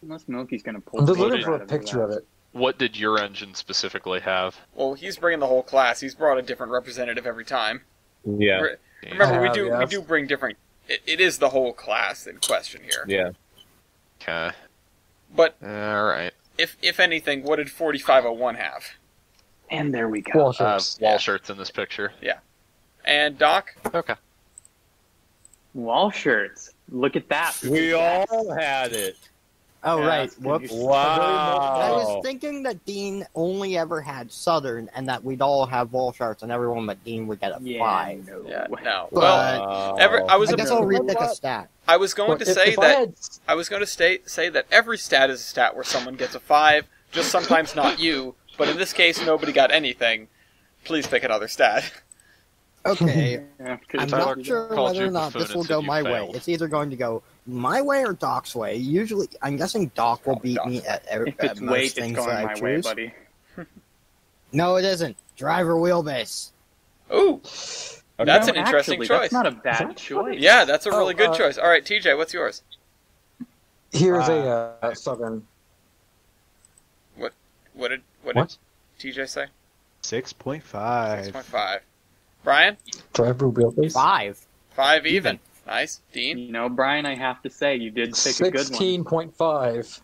Unless Milky's going to pull I'm just the looking picture for out a of his picture of ass. it. What did your engine specifically have? Well, he's bringing the whole class. He's brought a different representative every time. Yeah. Remember, we I have, do bring different. It is the whole class in question here. Yeah. Okay. But All right. if anything, what did 4501 have? And there we go. Wall Sharks. Wall Yeah. shirts in this picture. And Doc. Okay. Wall shirts. Look at that. We all had it. Oh, Yeah, right. that's Whoops. confusing. I was Wow. thinking that Dean only ever had Southern, and that we'd all have Wall Sharks, and everyone but Dean would get a Yeah, 5. no. Yeah. No. But- Well, I was I a- guess I'll repick a stat. I was going to If say I that had- I was going to say that every stat is a stat where someone gets a 5. Just sometimes not you. But in this case, nobody got anything. Please pick another stat. Okay, Yeah, 'cause I'm Tyler not sure called whether you or not buffoon this will and go said you my way. failed. It's either going to go my way or Doc's way. Usually, I'm guessing Doc will Probably beat Doc's me way. at if it's most weight, it's things going that I my way, choose. buddy. No, it isn't. Driver wheelbase. Ooh, that's an No, interesting actually, choice. That's not a bad choice. Yeah, that's a really Oh, good choice. All right, TJ, what's yours? Here's a Southern. What did What? TJ say? 6.5. 6.5. Brian? Driver wheelbase? 5. 5 even. Nice. Dean? You know, Brian, I have to say, you did pick a good one. 16.5.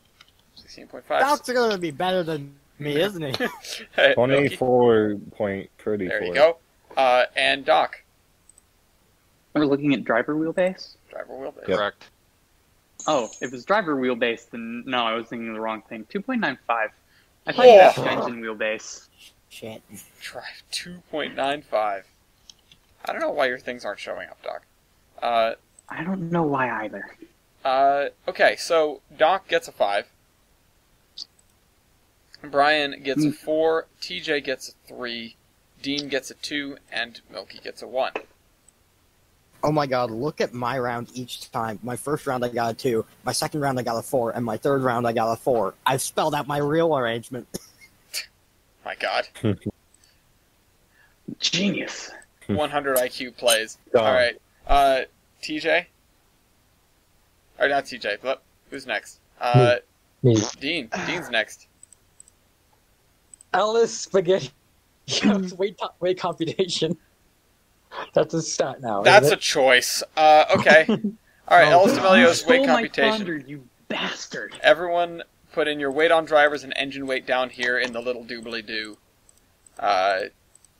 16.5. Doc's going to be better than me, isn't he? Hey, Milky. 24.34. There you go. And Doc? We're looking at driver wheelbase? Driver wheelbase. Yep. Correct. Oh, if it's driver wheelbase, then no, I was thinking of the wrong thing. 2.95. I thought you asked engine wheelbase. Shit. Drive 2.95. I don't know why your things aren't showing up, Doc. I don't know why either. Okay, so Doc gets a 5. Brian gets a 4. TJ gets a 3. Dean gets a 2. And Milky gets a 1. Oh my god, look at my round each time. My first round I got a 2, my second round I got a 4, and my third round I got a 4. I've spelled out my real arrangement. My God. Genius. 100 IQ plays. Dumb. Alright. TJ? Or not TJ. Who's next? Me. Dean. Dean's next. Alice Spaghetti weight computation. That's a stat now. That's isn't a choice. Okay. Alright, Ellis D'Amelio's weight Stole my computation. thunder, you bastard. Everyone put in your weight on drivers and engine weight down here in the little doobly-doo.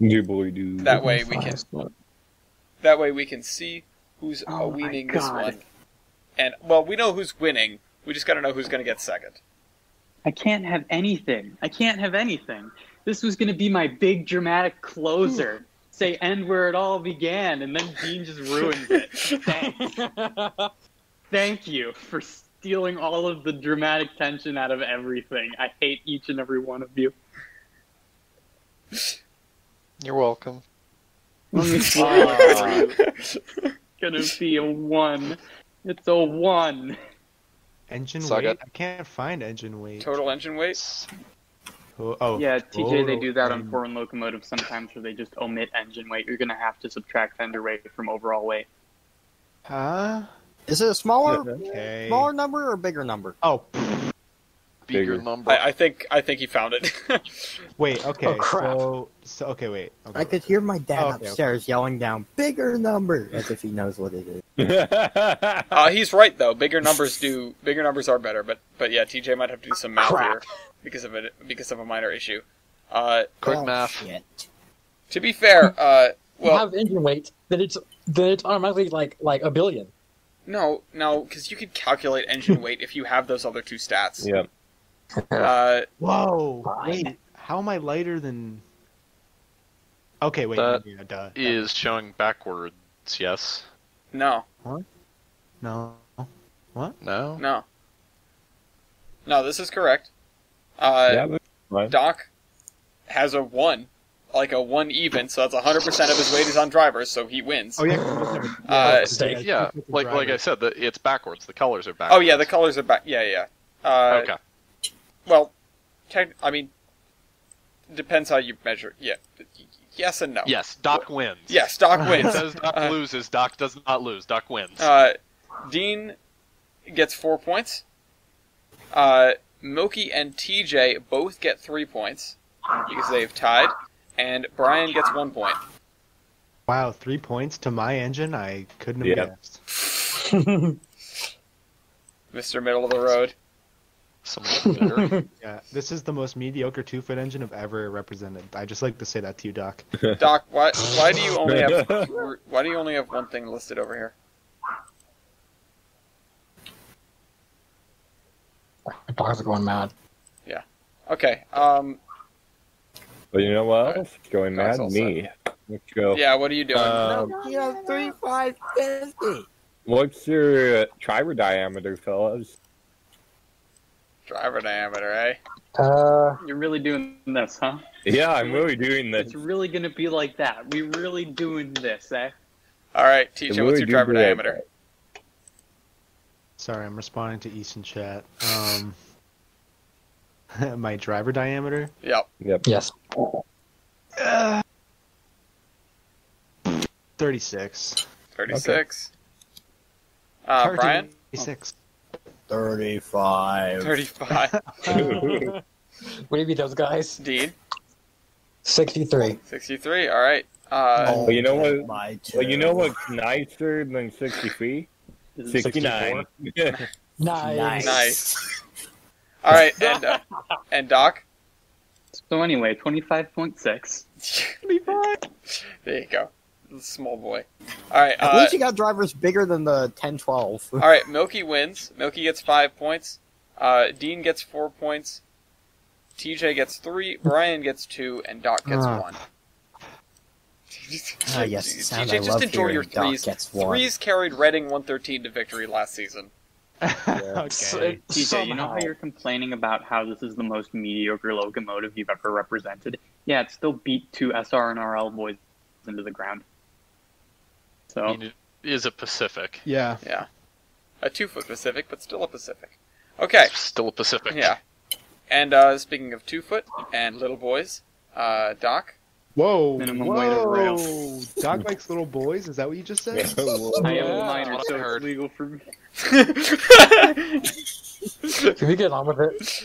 Doobly-doo. That way we can see who's Oh my winning this God. one. And, well, we know who's winning. We just gotta know who's gonna get second. I can't have anything. I can't have anything. This was going to be my big dramatic closer. Say end where it all began, and then Dean just ruins it. Thank you for stealing all of the dramatic tension out of everything. I hate each and every one of you. You're welcome. Let me spoil it for you. It's gonna be a 1. It's a 1. Engine Suck weight? it. I can't find engine weight. Total engine weight? Oh, Yeah, TJ, they do that on total foreign locomotives sometimes where they just omit engine weight. You're gonna have to subtract fender weight from overall weight. Huh? Is it a smaller Okay. number or a bigger number? Oh, Bigger Bigger. number. I think he found it. wait, okay. Oh, crap. So okay, wait. Okay. I could hear my dad Okay, upstairs yelling down, "Bigger number," as if he knows what it is. He's right though. Bigger numbers are better, but yeah, TJ might have to do some math Crap. here because of a minor issue. Quick Oh, math. shit. To be fair, You well, have engine weight, then it's automatically like a billion. no, because you could calculate engine weight if you have those other two stats. Yep. Whoa! Fine. Wait, how am I lighter than? Okay, wait. That yeah, duh. Is showing backwards, yes? No, No. No? no, this is correct. Yeah, that's fine. Doc has a 1, like a 1 even, so that's 100% of his weight is on drivers, so he wins. Oh yeah. Mistake. Yeah, like I said, it's backwards. The colors are Oh backwards. yeah, the colors are back. Yeah. Okay. Well, I mean, depends how you measure. Yeah, yes and no. Yes, Doc wins. Yes, Doc It wins. says Doc loses. Doc does not lose. Doc wins. Dean gets 4 points. Milky and TJ both get 3 points because they've tied, and Brian gets 1 point. Wow, 3 points to my engine. I couldn't have Yeah. guessed. Mr. Middle of the Road. Someone bitter. Yeah, this is the most mediocre 2-foot engine I've ever represented. I just like to say that to you, Doc. Doc, why do you only have one thing listed over here? My dogs are going mad. Okay. But you know what else? Going That's mad? all Me. Let's go. Yeah. What are you doing? You have 3550. What's your driver diameter, fellas? Driver diameter, eh? You're really doing this, huh? Yeah, I'm really doing this. It's really gonna be like that. We really doing this, eh? All right, TJ. I What's really your do driver be like diameter? Sorry, I'm responding to Easton chat. My driver diameter? Yep. Yep. Yes. 36. 36. Brian? 36. 35. 35. What do you mean, those guys? Dean? 63. 63. All right. Oh, Well, you know what? my Well, you know two. what's nicer than 63? 69. Nice. Nice. All right, and Doc? So anyway, 25.6. There you go. Small boy. All right. At least you got drivers bigger than the 1012. All right. Milky wins. Milky gets 5 points. Dean gets 4 points. TJ gets 3. Brian gets 2, and Doc gets 1. Yes, the sound TJ, I just love enjoy your hearing. Doc threes. gets 1. Threes carried Reading 113 to victory last season. Okay. TJ, you know how you're complaining about how this is the most mediocre locomotive you've ever represented? Yeah, it still beat 2 SR and RL boys into the ground. So, is a Pacific. Yeah. Yeah. A 2-foot Pacific, but still a Pacific. Okay. Still a Pacific. Yeah. And speaking of 2-foot and little boys, Doc? Whoa. Minimum whoa. weight of rail. Doc likes little boys? Is that what you just said? I am a Yeah, minor, that's so what I heard. it's legal for me. Can we get on with it?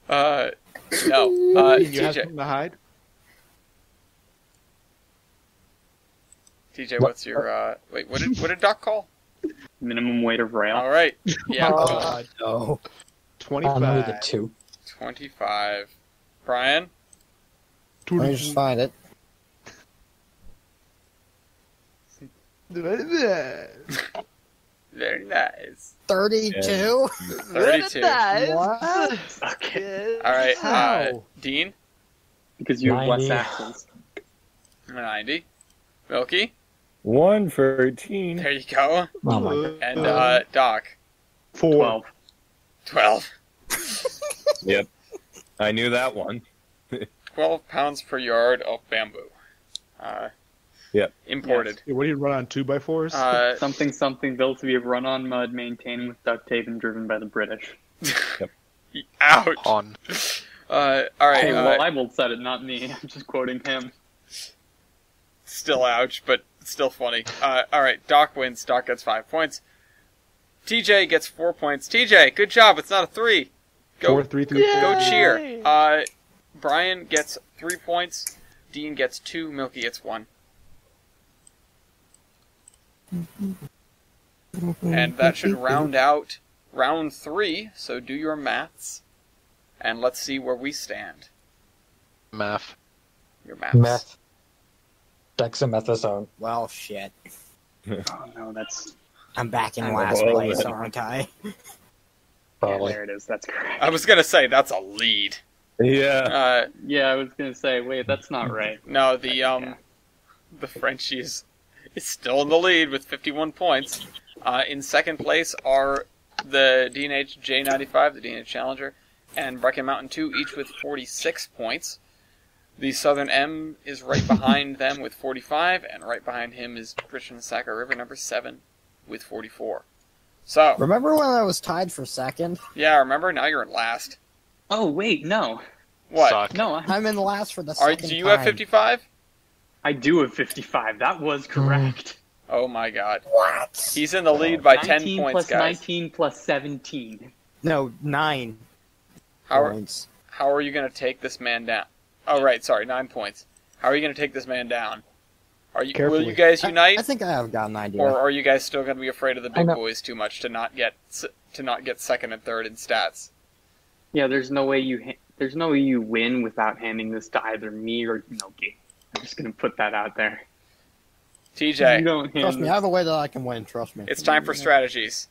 No. You have TJ. something to hide? TJ, what's your, wait, what did Doc call? Minimum weight of rail. Alright. Yeah. God, no. 25. I'm gonna get 2. 25. Brian? Let me just find it. Very nice. 32? 32. What? Okay. Alright, How? Dean? Because you have 90. less axles. 90. Milky? 113. There you go. Oh my god. And, Doc? 4. 12. Yep. I knew that one. 12 pounds per yard of bamboo. Yep. Imported. What do you run on 2x4s? Something built to be run on mud, maintained with duct tape, and driven by the British. Ouch. On. Alright, Hey, Leibold said it, not me. I'm just quoting him. still ouch, but still funny. Alright, Doc wins. Doc gets 5 points. TJ gets 4 points. TJ, good job. It's not a 3. Go, 4, 3, 3, 4. go cheer. Brian gets 3 points. Dean gets 2. Milky gets 1. And that should round out round 3. So do your maths. And let's see where we stand. Math. Your maths. Meth. Dexamethasone. Well, shit. Oh no, that's... I'm back in I'm last well, place, then. aren't I? Yeah, Probably. there it is. That's correct. I was gonna say that's a lead. Yeah. Yeah, I was gonna say, wait, that's not right. No, the Frenchie is still in the lead with 51 points. In second place are the D&H J95, the D&H Challenger, and Brecon Mountain 2, each with 46 points. The Southern M is right behind them with 45, and right behind him is Richmond and Saco River, number 7, with 44. So, Remember when I was tied for second? yeah, remember? Now you're in last. Oh, wait, no. What? Suck. No, I'm in last for the Are, second do you time. have 55? I do have 55. That was correct. Oh my god. What? He's in the lead by 10 19 points, plus guys. 19 plus 17. No, 9 How are, points. how are you going to take this man down? Oh, right, sorry, 9 points. How are you going to take this man down? Will Carefully. you guys unite? I think I have got an idea. Or are you guys still going to be afraid of the I big know. boys too much to not get second and third in stats? Yeah, there's no way you win without handing this to either me or Milky. I'm just gonna put that out there. You TJ, don't Trust hand me, I have a way that I can win, trust me. it's time for strategies.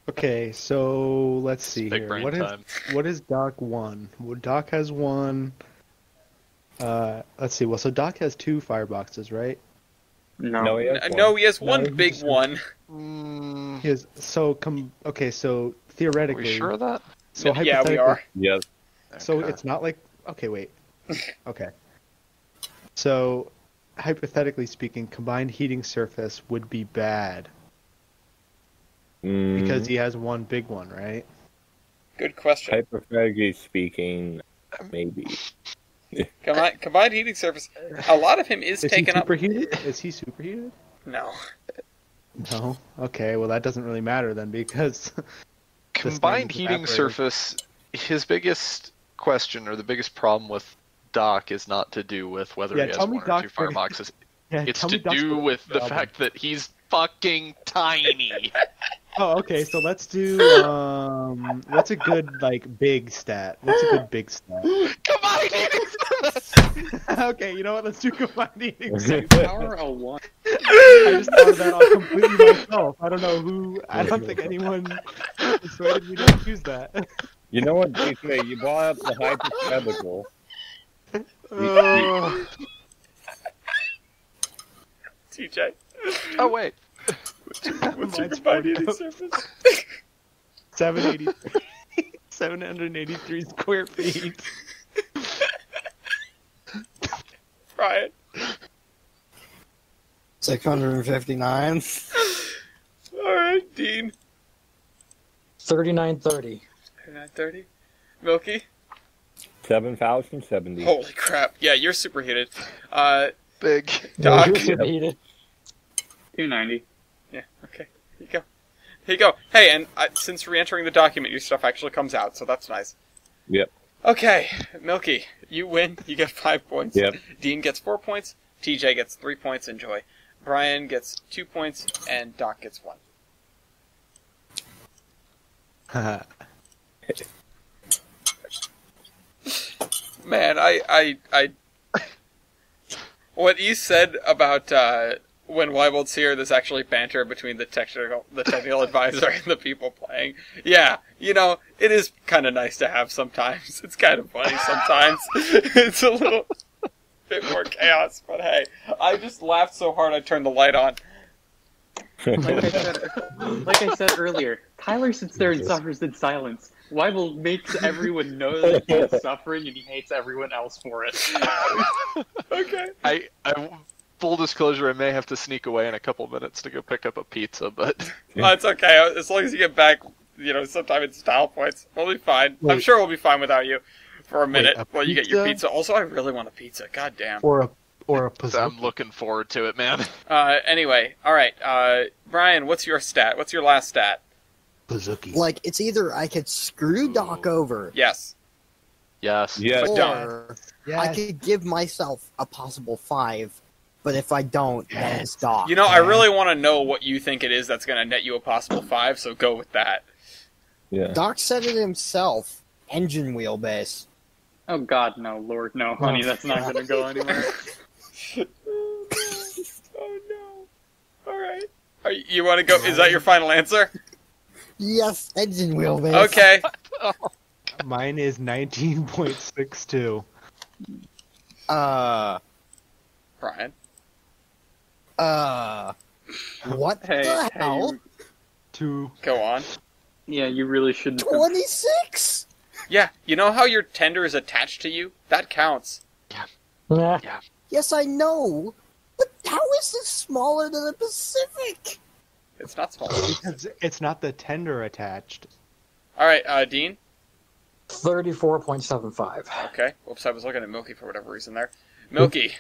Okay, so let's see Big here. brain What is time. what is Doc 1? Well, Doc has 1. Let's see. Well, so Doc has 2 fireboxes, right? No. No, he has one. No, he has one No, big he's- one. He has, okay, so Are theoretically, we sure of that? so Yeah, we hypothetically, are. Yes. So Okay. it's not like, okay, wait. Okay. So, hypothetically speaking, combined heating surface would be bad because he has one big one, right? Good question. Hypothetically speaking, maybe. Combined heating surface. A lot of him is Is taken he up. superheated? Is he superheated? No. No. Okay, well that doesn't really matter then because Combined is heating evaporated. surface, his biggest question or the biggest problem with Doc is not to do with whether Yeah, he has tell me one or Doc two for- fireboxes. yeah, It's tell to me Doc's do gonna with do the album. fact that he's fucking tiny. Oh, okay. So let's do what's a good like big stat? What's a good big stat? Combined heating surface! Okay, you know what? Let's do combined heating surface. Power a 1. I just thought of that all completely myself. I don't know who. I don't think anyone persuaded me to choose that. You know what, DK? You brought up the hypothetical. TJ. Oh, wait. What's your Mine's combined heating 40. surface? 783 square feet. Brian. 659. Alright, Dean. 3930. 3930. Milky? 7,070. Holy crap. Yeah, you're superheated. Big. Doc? You're superheated. 290. Yeah, okay. Here you go. Here you go. Hey, and since re-entering the document, your stuff actually comes out, so that's nice. Yep. Okay, Milky, you win. You get 5 points. Yep. Dean gets 4 points. TJ gets 3 points. Enjoy. Brian gets 2 points, and Doc gets 1. Man, I what you said about when Wybold's here, there's actually banter between the technical advisor and the people playing. Yeah, you know, it is kind of nice to have sometimes. It's kind of funny sometimes. It's a little bit more chaos, but hey, I just laughed so hard I turned the light on. Like I said earlier, Tyler sits there and suffers in silence. Wybold makes everyone know that he's suffering and he hates everyone else for it. Okay. I full disclosure, I may have to sneak away in a couple minutes to go pick up a pizza, but It's okay. As long as you get back, you know, sometime in style points, we'll be fine. Wait. I'm sure we'll be fine without you for a minute a while you get your pizza? pizza. Also, I really want a pizza. God damn. Or a Pizookie. I'm looking forward to it, man. Anyway, alright. Brian, what's your stat? What's your last stat? Pizookie. Like, it's either I could screw Doc over, Yes. Yes. Yes. But don't. or Yes. I could give myself a possible 5, but if I don't, then it's Doc. You know, I really want to know what you think it is that's going to net you a possible 5, so go with that. Yeah. Doc said it himself. Engine wheelbase. Oh God, no, Lord, no, honey, that's not gonna go anywhere. Oh no. Alright. You want to go? Is that your final answer? Yes, engine wheelbase. Okay. Mine is 19.62. Brian. What Hey, the hell? Two. Go on. Yeah, you really shouldn't. 26? Yeah, you know how your tender is attached to you? That counts. Nah. Yes, I know. But how is this smaller than the Pacific? It's not small. Because it's not the tender attached. Alright, Dean. 34.75. Okay. Whoops, I was looking at Milky for whatever reason there. Milky.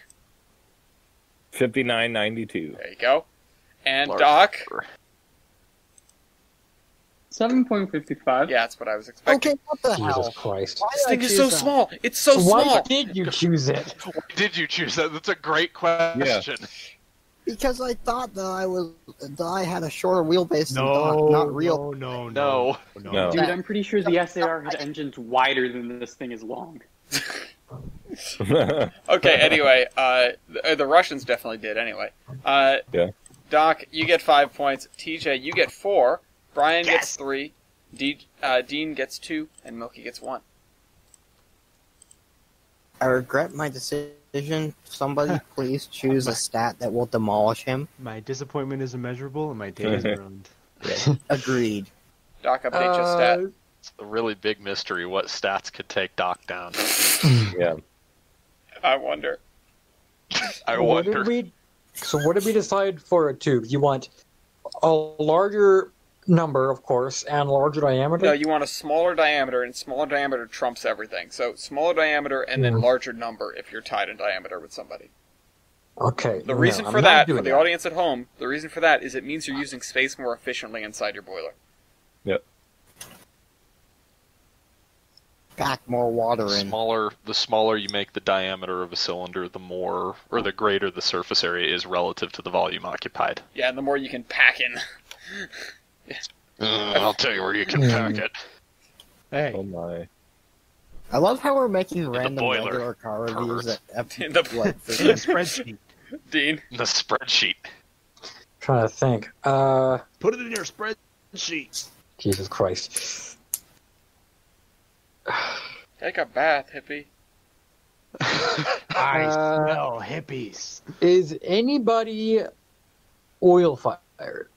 59.92. There you go. And Large Doc. number. 7.55. Yeah, that's what I was expecting. Okay, what the Jesus hell? Christ. Why This did thing I is choose so that? small. It's so Why small. did you choose it? Why did you choose that? That's a great question. Because I thought that I had a shorter wheelbase than No, Doc, not real. No. No. Dude, I'm pretty sure the SAR had engines wider than this thing is long. Okay, anyway, the Russians definitely did anyway. Yeah. Doc, you get 5 points. TJ, you get 4. Brian gets 3. Dean gets 2. And Milky gets 1. I regret my decision. Somebody please choose a stat that will demolish him. My disappointment is immeasurable, and my day is ruined. Agreed. Doc, update your stat. It's a really big mystery what stats could take Doc down. Yeah. I wonder. I What wonder. what did we decide for a tube? You want a larger number, of course, and larger diameter? No, you want a smaller diameter, and smaller diameter trumps everything. So, smaller diameter and then larger number if you're tied in diameter with somebody. Okay. The reason I'm for not that, doing for the audience at home, the reason for that is it means you're using space more efficiently inside your boiler. Yep. Pack more water in. The smaller you make the diameter of a cylinder, the more or the greater the surface area is relative to the volume occupied. Yeah, and the more you can pack in. I'll tell you where you can pack it. Hey, Oh my. I love how we're making the random boiler. regular car reviews at In the- what, in the spreadsheet. Dean. The spreadsheet. Trying to think. Put it in your spreadsheet. Jesus Christ. Take a bath, hippie. I smell hippies. Is anybody oil fired?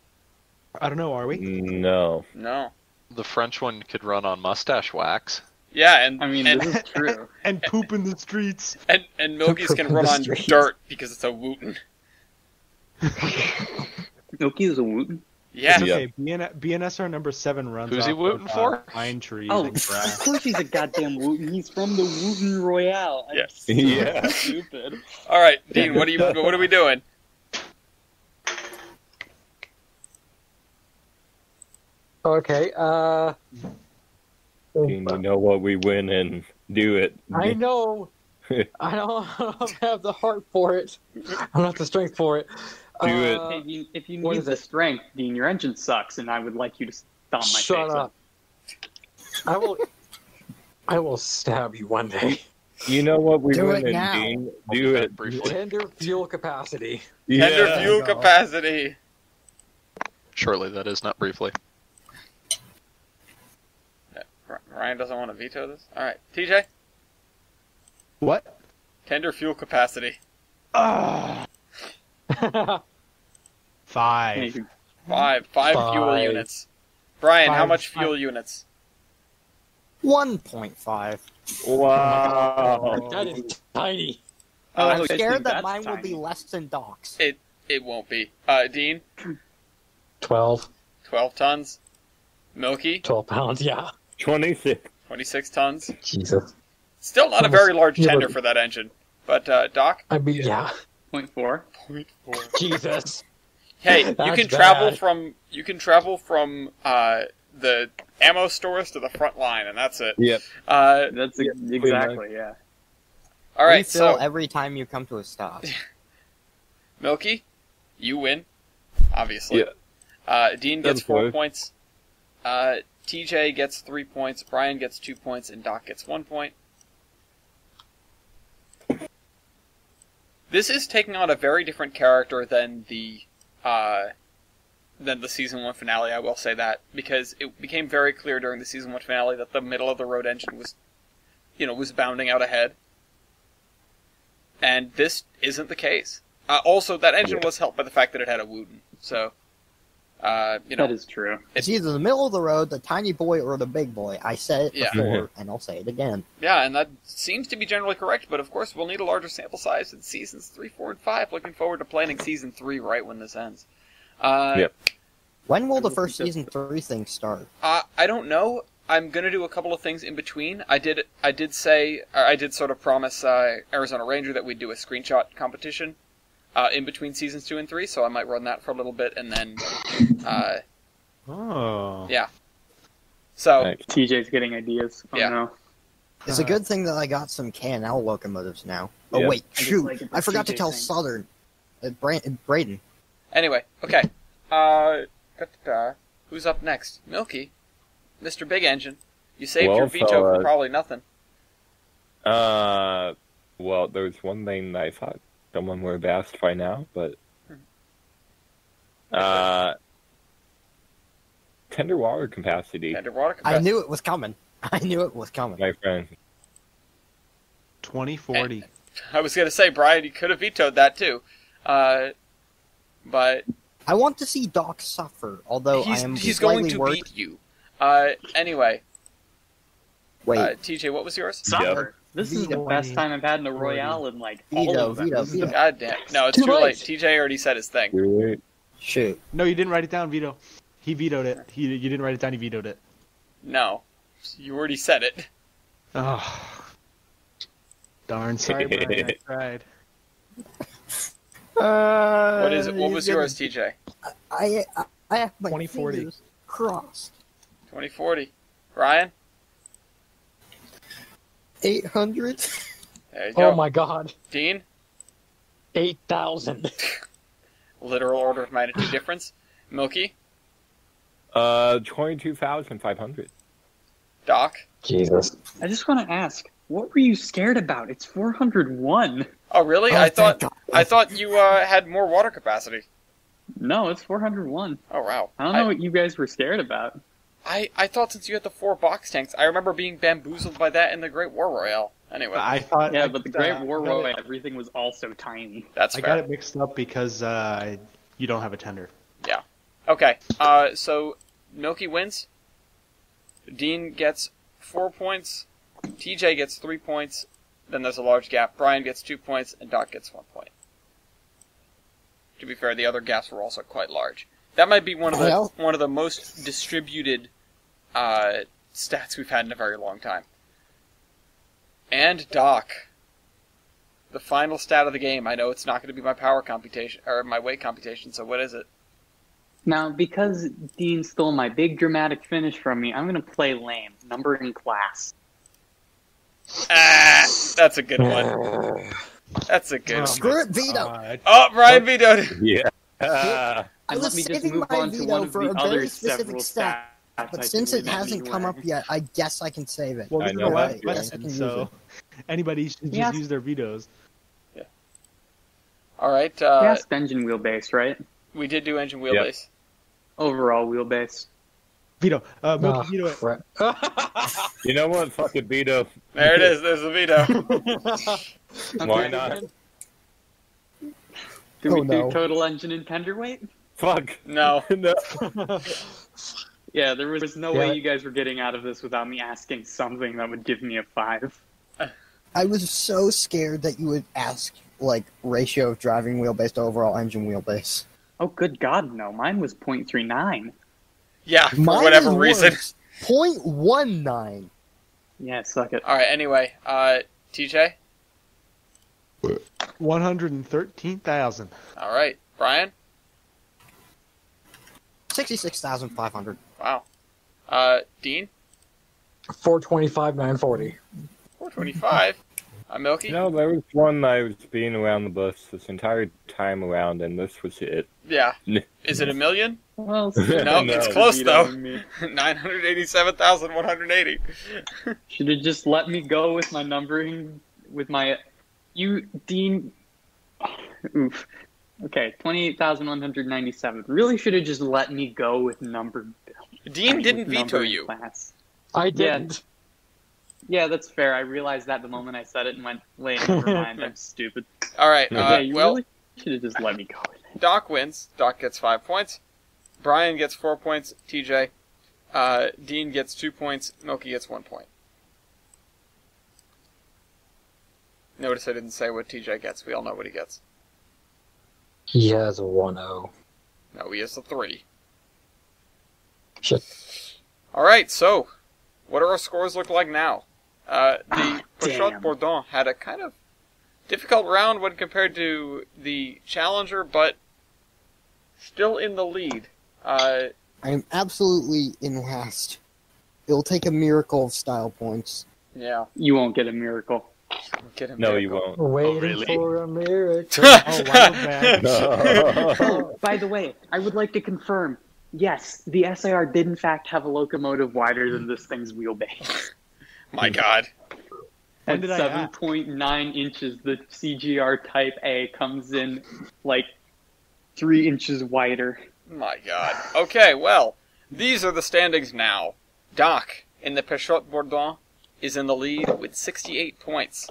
I don't know, are we? No. No. The French one could run on mustache wax. Yeah, and I mean, and, this is true. And poop in the streets. and Milky's can run on Streets. dirt because it's a Wooten. Milky is a Wooten? Yeah. It's okay. BNSR number 7 runs Who's he off wooting of, for? pine trees Oh, and of grass. course he's a goddamn Wooten. He's from the Wooten Royale. I'm Yes. so Yeah. stupid. All right, Dean. What are we doing? Okay, You know what we win and do it. I know. I don't have the heart for it. I don't have the strength for it. Do it. Hey, if you what need is the it? strength, Dean, your engine sucks, and I would like you to stomp my Shut face. up. I will stab you one day. You know what we Do win it and now. Dean? I'll Do be it. back briefly. Tender fuel capacity. Tender Yeah. fuel go. capacity. Surely that is not briefly. Ryan doesn't want to veto this. All right, TJ. What? Tender fuel capacity. Ah, 5. Hey, Five fuel Five. units. Brian, how Five. much fuel units? 1.5. Wow. That is tiny. Oh, I'm I think scared that that's mine will tiny. be less than Doc's. It won't be. Dean, 12. 12 tons. Milky, 12 pounds, yeah. 26. 26 tons. Jesus. Still not a very large Yeah, tender but- for that engine. But, Doc? I mean, yeah. 0.4. 0.4. Jesus. Hey, you That's can travel bad. from the ammo stores to the front line, and that's it. Yep. That's Yeah, exactly, yeah. All right, Refill so every time you come to a stop. Milky, you win, obviously. Yeah. Dean gets That's 4 good. points. TJ gets 3 points. Brian gets 2 points, and Doc gets 1 point. This is taking on a very different character than the season 1 finale. I will say that, because it became very clear during the season 1 finale that the middle of the road engine was bounding out ahead, and this isn't the case. Also, that engine was helped by the fact that it had a Wooten, so That is true. It's either the middle of the road, the tiny boy, or the big boy. I said it Yeah. before, and I'll say it again. Yeah, and that seems to be generally correct, but of course we'll need a larger sample size in seasons 3, 4, and 5. Looking forward to planning season 3 right when this ends. Yep. When will the first season 3 thing start? I don't know. I'm gonna do a couple of things in between. I did sort of promise Arizona Ranger that we'd do a screenshot competition in between seasons 2 and 3, so I might run that for a little bit, and then Oh. yeah. So Thanks. TJ's getting ideas. Oh Yeah. no. It's a good thing that I got some K&L locomotives now. Oh Yeah. wait, just shoot! like it, I forgot to TJ tell thing. Southern, Braden. anyway, okay. Who's up next? Milky, Mr. Big Engine. You saved Well, your veto for fellas. probably nothing. Well, there's one thing that I thought someone would have asked by now, but tender water capacity, Tender water I capacity. knew it was coming. I knew it was coming. my friend. 2040. I was gonna say, Brian, you could have vetoed that too, but I want to see Doc suffer, although I am he's going slightly to worried. beat you. Anyway, Wait, TJ, what was yours? Suffer. This is the Veto. best time I've had in a Royale in like all Veto, of them. veto, This is the veto. God damn. No, it's Too too late. late. TJ already said his thing. Wait. shoot. No, you didn't write it down, Vito. He vetoed it. You didn't write it down, he vetoed it. No. You already said it. Oh. Darn, sorry, Brian, I tried. What was yours, TJ? I have my 2040. fingers crossed. 2040. Ryan? 800. There you go. Oh my god. Dean? 8,000. Literal order of magnitude difference. Milky? 22,500. Doc? Jesus. I just want to ask, what were you scared about? It's 401. Oh, really? Oh, I thank thought God. you had more water capacity. No, it's 401. Oh, wow. I don't know what you guys were scared about. I thought since you had the 4 box tanks, I remember being bamboozled by that in the Great War Royale. Anyway, I thought. Yeah, but the Great War I got Royale, it- everything was also tiny. that's I fair. got it mixed up because you don't have a tender. Okay, so Milky wins. Dean gets 4 points. TJ gets 3 points. Then there's a large gap. Brian gets 2 points, and Doc gets 1 point. To be fair, the other gaps were also quite large. That might be one of the most distributed stats we've had in a very long time. And Doc, the final stat of the game. I know it's not going to be my power computation or my weight computation. So what is it? Now, because Dean stole my big dramatic finish from me, I'm going to play lame. Number in class. Ah, that's a good one. That's a good one. Screw it, veto. Oh, Brian vetoed. Yeah. I was saving my veto for a very specific stat, but since it hasn't come up yet, I guess I can save it. Well, this I is know the last that, question, so anybody should just use their vetoes. Yeah. All right. We asked engine wheelbase, right? We did do engine wheelbase. Overall wheelbase. Veto. Milky, veto it. You know what? Fuck it, veto. There it is. There's the veto. Why not? Do we do total engine and tender weight? Fuck. No. No. Yeah, there was no way you guys were getting out of this without me asking something that would give me a 5. I was so scared that you would ask, like, ratio of driving wheelbase to overall engine wheelbase. Oh, good God, no. Mine was 0.39. Yeah, for whatever reason. 0.19. Yeah, suck it. All right. Anyway, TJ. 113,000. All right, Brian. 66,500. Wow. Dean. 425,940. 425. Milky. No, there was one I was being around the bus this entire time around, and this was it. Yeah. Is it a million? Well, No, No. it's close though. Me. 987,180. Should have just let me go with my numbering, with my... Dean... Oof. Okay, 28,197. Really should have just let me go with number... Dean didn't veto you. Class. I didn't. Yeah, that's fair. I realized that the moment I said it and went, wait, never mind, I'm stupid. All right. Yeah, you Well, really should have just let me go with it. Doc wins. Doc gets 5 points. Brian gets 4 points. TJ. Dean gets 2 points. Milky gets 1 point. Notice I didn't say what TJ gets. We all know what he gets. He has a 1-0. No, he has a 3. Shit. All right. So, what do our scores look like now? The Peugeot Bourdon had a kind of difficult round when compared to the Challenger, but still in the lead. I am absolutely in last. It'll take a miracle of style points. Yeah. You won't get a miracle. Get him. No, you won't. Waiting really? for a miracle. Oh, wild man. No. Oh, by the way, I would like to confirm, yes, the SAR did in fact have a locomotive wider than this thing's wheelbase. My God. At did I ask? 7.9 inches, the CGR Type A comes in like 3 inches wider. My God. Okay, well, these are the standings now. Doc, in the Peugeot Bourdon, is in the lead with 68 points.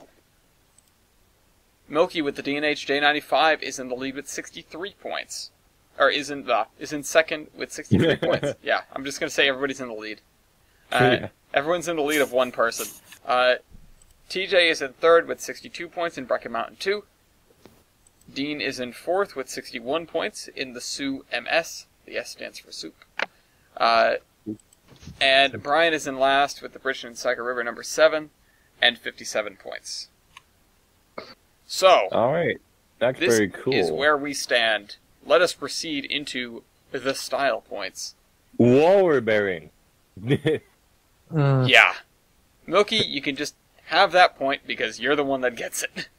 Milky with the D&H J95 is in the lead with 63 points. Or is in second with 63 points. Yeah, I'm just going to say everybody's in the lead. Everyone's in the lead of one person. TJ is in third with 62 points in Bracket Mountain 2. Dean is in fourth with 61 points in the Sioux MS. The S stands for soup. And Brian is in last with the Bridgeton and Saga River number 7 and 57 points. So, All right. That's this very cool. is where we stand. Let us proceed into the style points. Waller bearing. Yeah. Milky, you can just have that point because you're the one that gets it.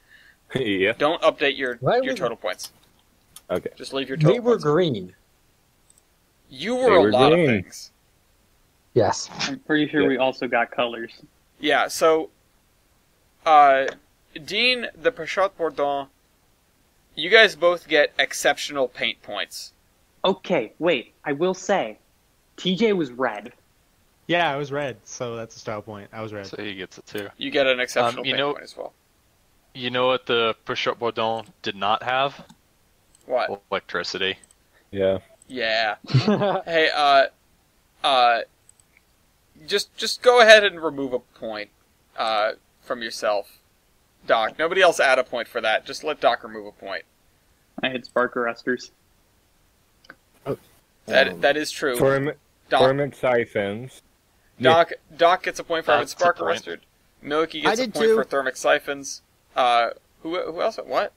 Yeah. Don't update your total points. Okay. Just leave your total They were points. Green. You were a lot green. of things. Yes. I'm pretty sure we also got colors. Yeah, so, Dean, the Peugeot Bourdon, you guys both get exceptional paint points. Okay, wait, I will say, TJ was red. Yeah, I was red, so that's a style point. I was red. So he gets it too. You get an exceptional you paint know- point as well. You know what the Peugeot Bourdon did not have? What? Electricity. Yeah. Yeah. Hey, just go ahead and remove a point, from yourself. Doc, nobody else add a point for that. Just let Doc remove a point. I had spark arresters. That is true. Thermic siphons. Doc gets a point for having That's spark a point. arrested. Milky gets I a did point too. for thermic siphons. Who else? What?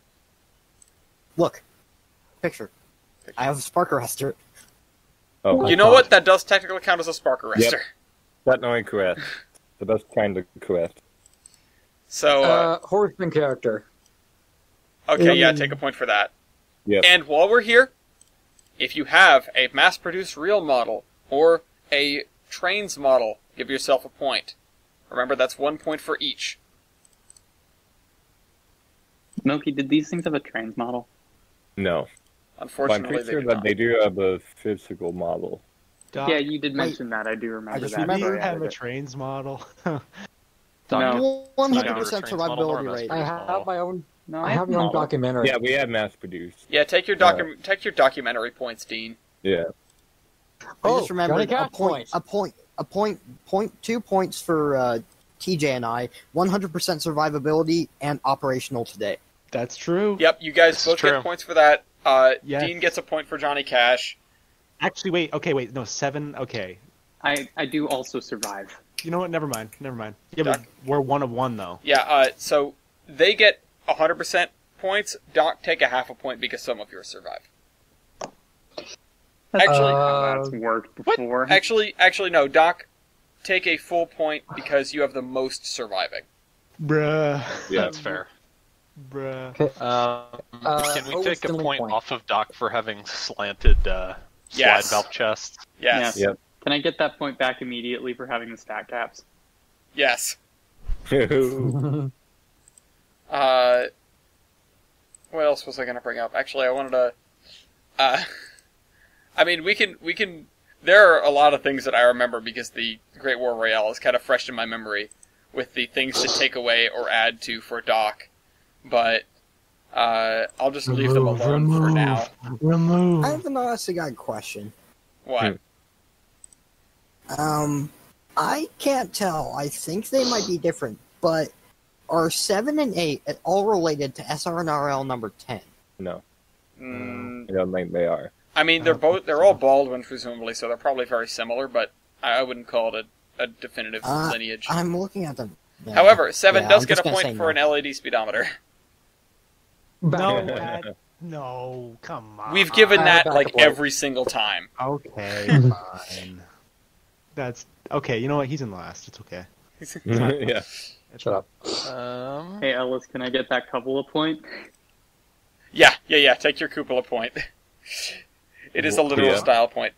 Look. Picture. I have a spark arrestor. Oh, You know what? That does technically count as a spark arrestor. Technically correct. The best kind of correct. So, Horseman character. okay, yeah, take a point for that. Yep. And while we're here, if you have a mass-produced real model or a trains model, give yourself a point. Remember, that's 1 point for each. Milky, did these things have a trains model? No. But I'm Unfortunately, pretty they sure do that not. they do have a physical model. Doc, Yeah, you did mention that. I do remember just that. do you remember- have a trains model? No. 100% Trains model nor a survivability rate. mass I have my own. No, I have my own model. documentary. Yeah, we have mass produced. Yeah, take your documentary points, Dean. Yeah. I just remembered got a point, 2 points for TJ and I, 100% survivability, and operational today. That's true. Yep, you guys This is both true. get points for that. Yes. Dean gets a point for Johnny Cash. Actually, wait. Okay, wait. No, 7. Okay. I do also survive. You know what? Never mind. Yeah, Doc? but we're 1 of 1 though. Yeah, so they get 100% points. Doc, take a half a point because some of yours survive. Actually, How that's worked before. actually, no. Doc, take a full point because you have the most surviving. Bruh. Yeah. That's fair. Bruh. Can we oh, take a Stanley point point. off of Doc for having slanted slide Yes. valve chests? Yes. Yep. Can I get that point back immediately for having the stat caps? Yes. Ooh. What else was I going to bring up? Actually, I wanted to. I mean, we can. There are a lot of things that I remember because the Great War Royale is kind of fresh in my memory, with the things to take away or add to for Doc. But I'll just leave them alone for now. Remove. I have an honest to God question. What? I can't tell. I think they might be different, but are 7 and 8 at all related to SRNRL number 10? No, Mm, I don't think they are. I mean, they're all Baldwin presumably, so they're probably very similar. But I wouldn't call it a definitive lineage. I'm looking at them. Yeah. However, 7 Yeah, does I'm get a just gonna point say for no. an LED speedometer. No, Dad. No, come on. We've given I'll that back like up later. every single time. Okay, fine. That's okay. You know what? He's in last. It's okay. Yeah. Shut up. Hey Ellis, can I get that couple of point? Yeah. Take your cupola point. It is a literal Yeah. style point.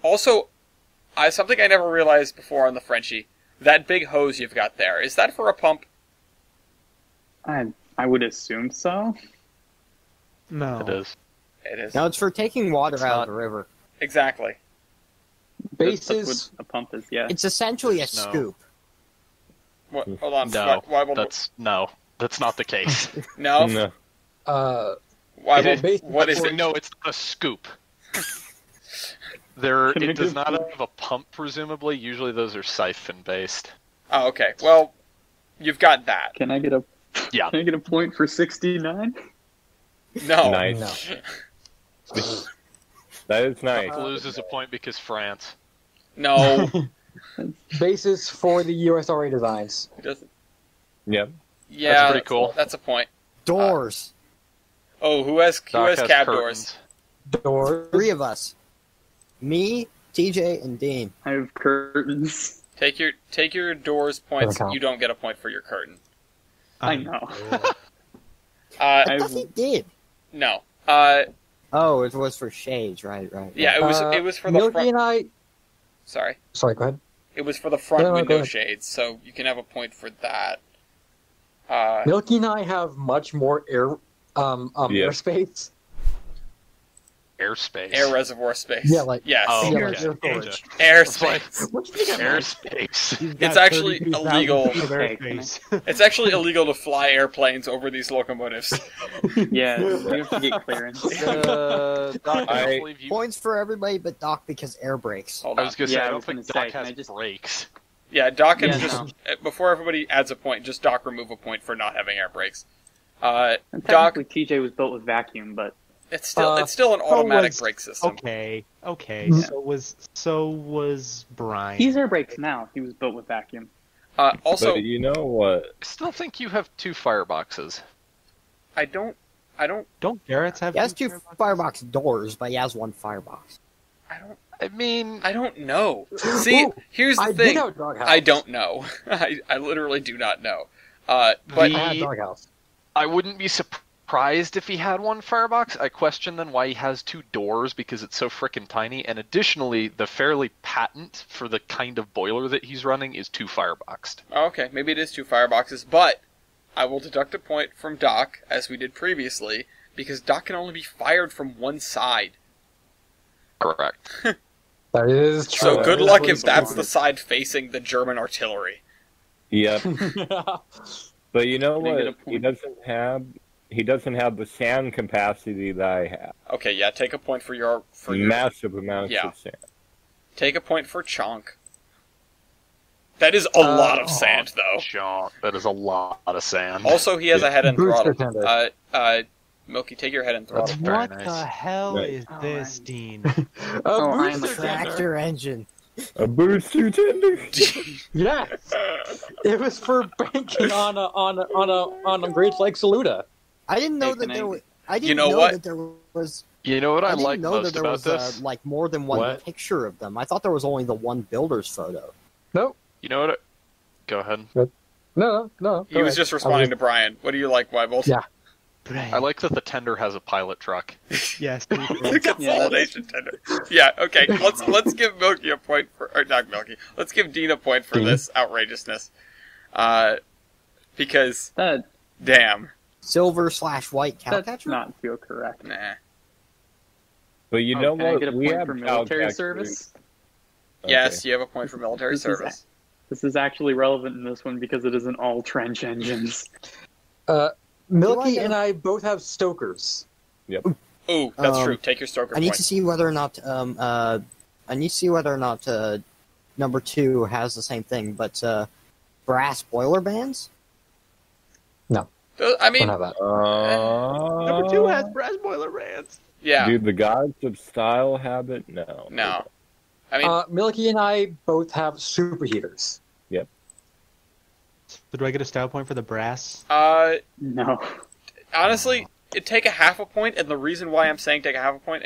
Also, something I never realized before on the Frenchie. That big hose you've got there, is that for a pump? I would assume so. No. It is. It is. No, it's for taking water It's out not- of the river. Exactly. That's Bases. what a pump is, yeah. It's essentially a No. scoop. What, hold on. No, Why will that's not the case. no? No. Why It will, is- what is it? No, it's not a scoop. Can I It does get- not have a pump, presumably. Usually those are siphon based. Oh, okay. Well, you've got that. Can I get a Yeah. Can I get a point for 69? No. Nice. That is nice. Loses a point because France. No. Bases for the USRA designs. It doesn't. Yep. Yeah, That's pretty cool. That's a point. Doors. Oh, who has Doc has cab curtains. doors? Doors. 3 of us. Me, TJ, and Dean. I have curtains. Take your doors points. Doesn't count. You don't get a point for your curtain. I know. I Uh, thought he did. no. Oh, it was for shades, right. Yeah, it was for the Milky front. and I. Sorry, Sorry, go ahead. it was for the front No, go window ahead. shades, so you can have a point for that. Milky and I have much more Yeah. airspace. Airspace. Air reservoir space. Yeah, like- yes, Oh, Yeah, okay. like air storage. Gotcha. airspace. What do you think I meant? Airspace. It's actually 32,000 illegal. feet of Okay, airspace. It's actually illegal to fly airplanes over these locomotives. Yeah, you have to get clearance. Doc, I I- don't believe you. Points for everybody but Doc because air brakes. Hold I on. was gonna say, Yeah, I I don't was think gonna Doc say, can has I just- brakes. Yeah, Doc can Yeah, just before everybody adds a point, just Doc remove a point for not having air brakes. And Doc, technically, TJ was built with vacuum, but It's still an automatic brake system. Okay. Yeah. So was Brian. He's air brakes now. He was built with vacuum. Also, but you know what? I still think you have 2 fireboxes. I don't. Don't Garrett's have? He has 2 fireboxes? firebox doors, but he has 1 firebox. I mean, I don't know. See, here's the I thing. did have a doghouse. I don't know. I literally do not know. But I had a doghouse. I wouldn't be surprised if he had 1 firebox. I question then why he has 2 doors because it's so frickin' tiny. And additionally, the fairly patent for the kind of boiler that he's running is 2 fireboxed. okay, maybe it is 2 fireboxes, but I will deduct a point from Doc, as we did previously, because Doc can only be fired from one side. Correct. That is true. So good That is luck what if he's that's doing. the side facing the German artillery. Yep. But you know Can I get a what? point? He doesn't have the sand capacity that I have. Okay, yeah, take a point for your Massive amounts Yeah. of sand. Take a point for Chonk. That is a lot of sand, though. John, that is a lot of sand. Also, he has a head and Booster throttle. tender. Milky, take your head and throttle. That's very What nice. the hell Right. is this, Dean? I'm booster a tender. Tractor engine. A booster tender. Yes, it was for banking on a Great Lake Saluda. I didn't know Hey, that can I- there was. I didn't You know know what? that there was. You know what I didn't like know most that there about was this? like more than one What? picture of them. I thought there was only the one builder's photo. Nope. You know what? Go ahead. No. He was just responding to Brian. What do you like, Wybbles? Yeah. I like that the tender has a pilot truck. Yes. The consolidation tender. Yeah, okay. Let's give Milky a point for, or not Milky. Let's give Dean a point for Dean? this outrageousness. Because That damn, Silver/white cow does catcher. not feel correct. nah. But you know Can I what? get a We point have for cow military catchers. service? Yes, you have a point for military This is- service. This is actually relevant in this one because it isn't all trench engines. Milky Do I and I both have Stokers. Ooh, that's Um, true. Take your Stoker I need point. to see whether or not number 2 has the same thing, but brass boiler bands. I mean, Don't have that. Number 2 has brass boiler bands. yeah, Do the gods of style have it? No. no. I mean, Milky and I both have superheaters. So do I get a style point for the brass? No. honestly, it'd take a half a point, and the reason why I'm saying take a half a point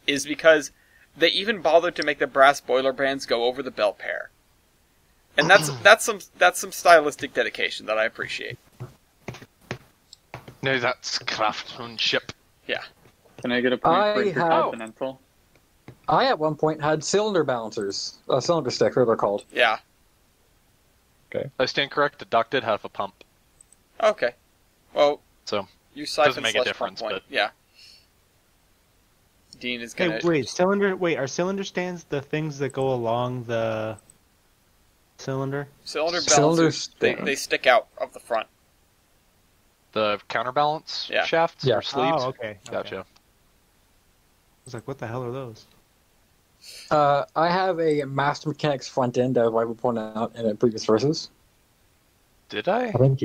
is because they even bothered to make the brass boiler bands go over the bell pair. And that's some stylistic dedication that I appreciate. No, that's craftsmanship. Can I get a point for I have- Intercontinental? I at one point had cylinder balancers, cylinder sticks, whatever they're called. Yeah. I stand corrected. Doc did have a pump. Okay. Well, So, you siphon doesn't make a slash difference, point. but- Yeah. Dean is Hey, gonna. are cylinder stands the things that go along the cylinder? Cylinder Cylinder balancers. They stick out of the front. The counterbalance Yeah. shafts Yeah. or sleeves? Oh, okay. Gotcha. I was like, what the hell are those? I have a Master Mechanics front end that I would point out in previous verses. Did I? I think.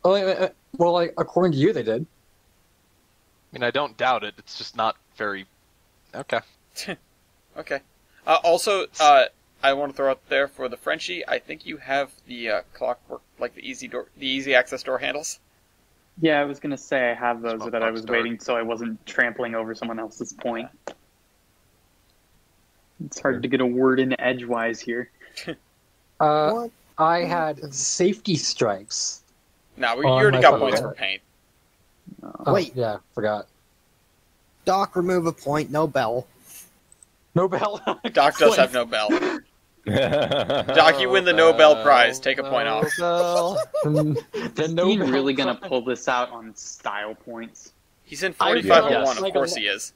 Well, like according to you, they did. I mean, I don't doubt it. It's just not very... Okay. Okay. Also, I want to throw out there for the Frenchie. I think you have the clockwork, like the easy access door handles. Yeah, I was gonna say I have those Smoke that I box was door. waiting so I wasn't trampling over someone else's point. It's hard to get a word in edgewise here. I had safety stripes. Now you On already my got phone. points for paint. Oh, Wait. yeah, forgot. Doc, remove a point. No bell. No bell. Doc does have no bell. Doc, you win the Nobel Prize. Take a point off. The Is no Dean bell really gonna prize. pull this out on style points? He's in I've 4501, done of like course he is.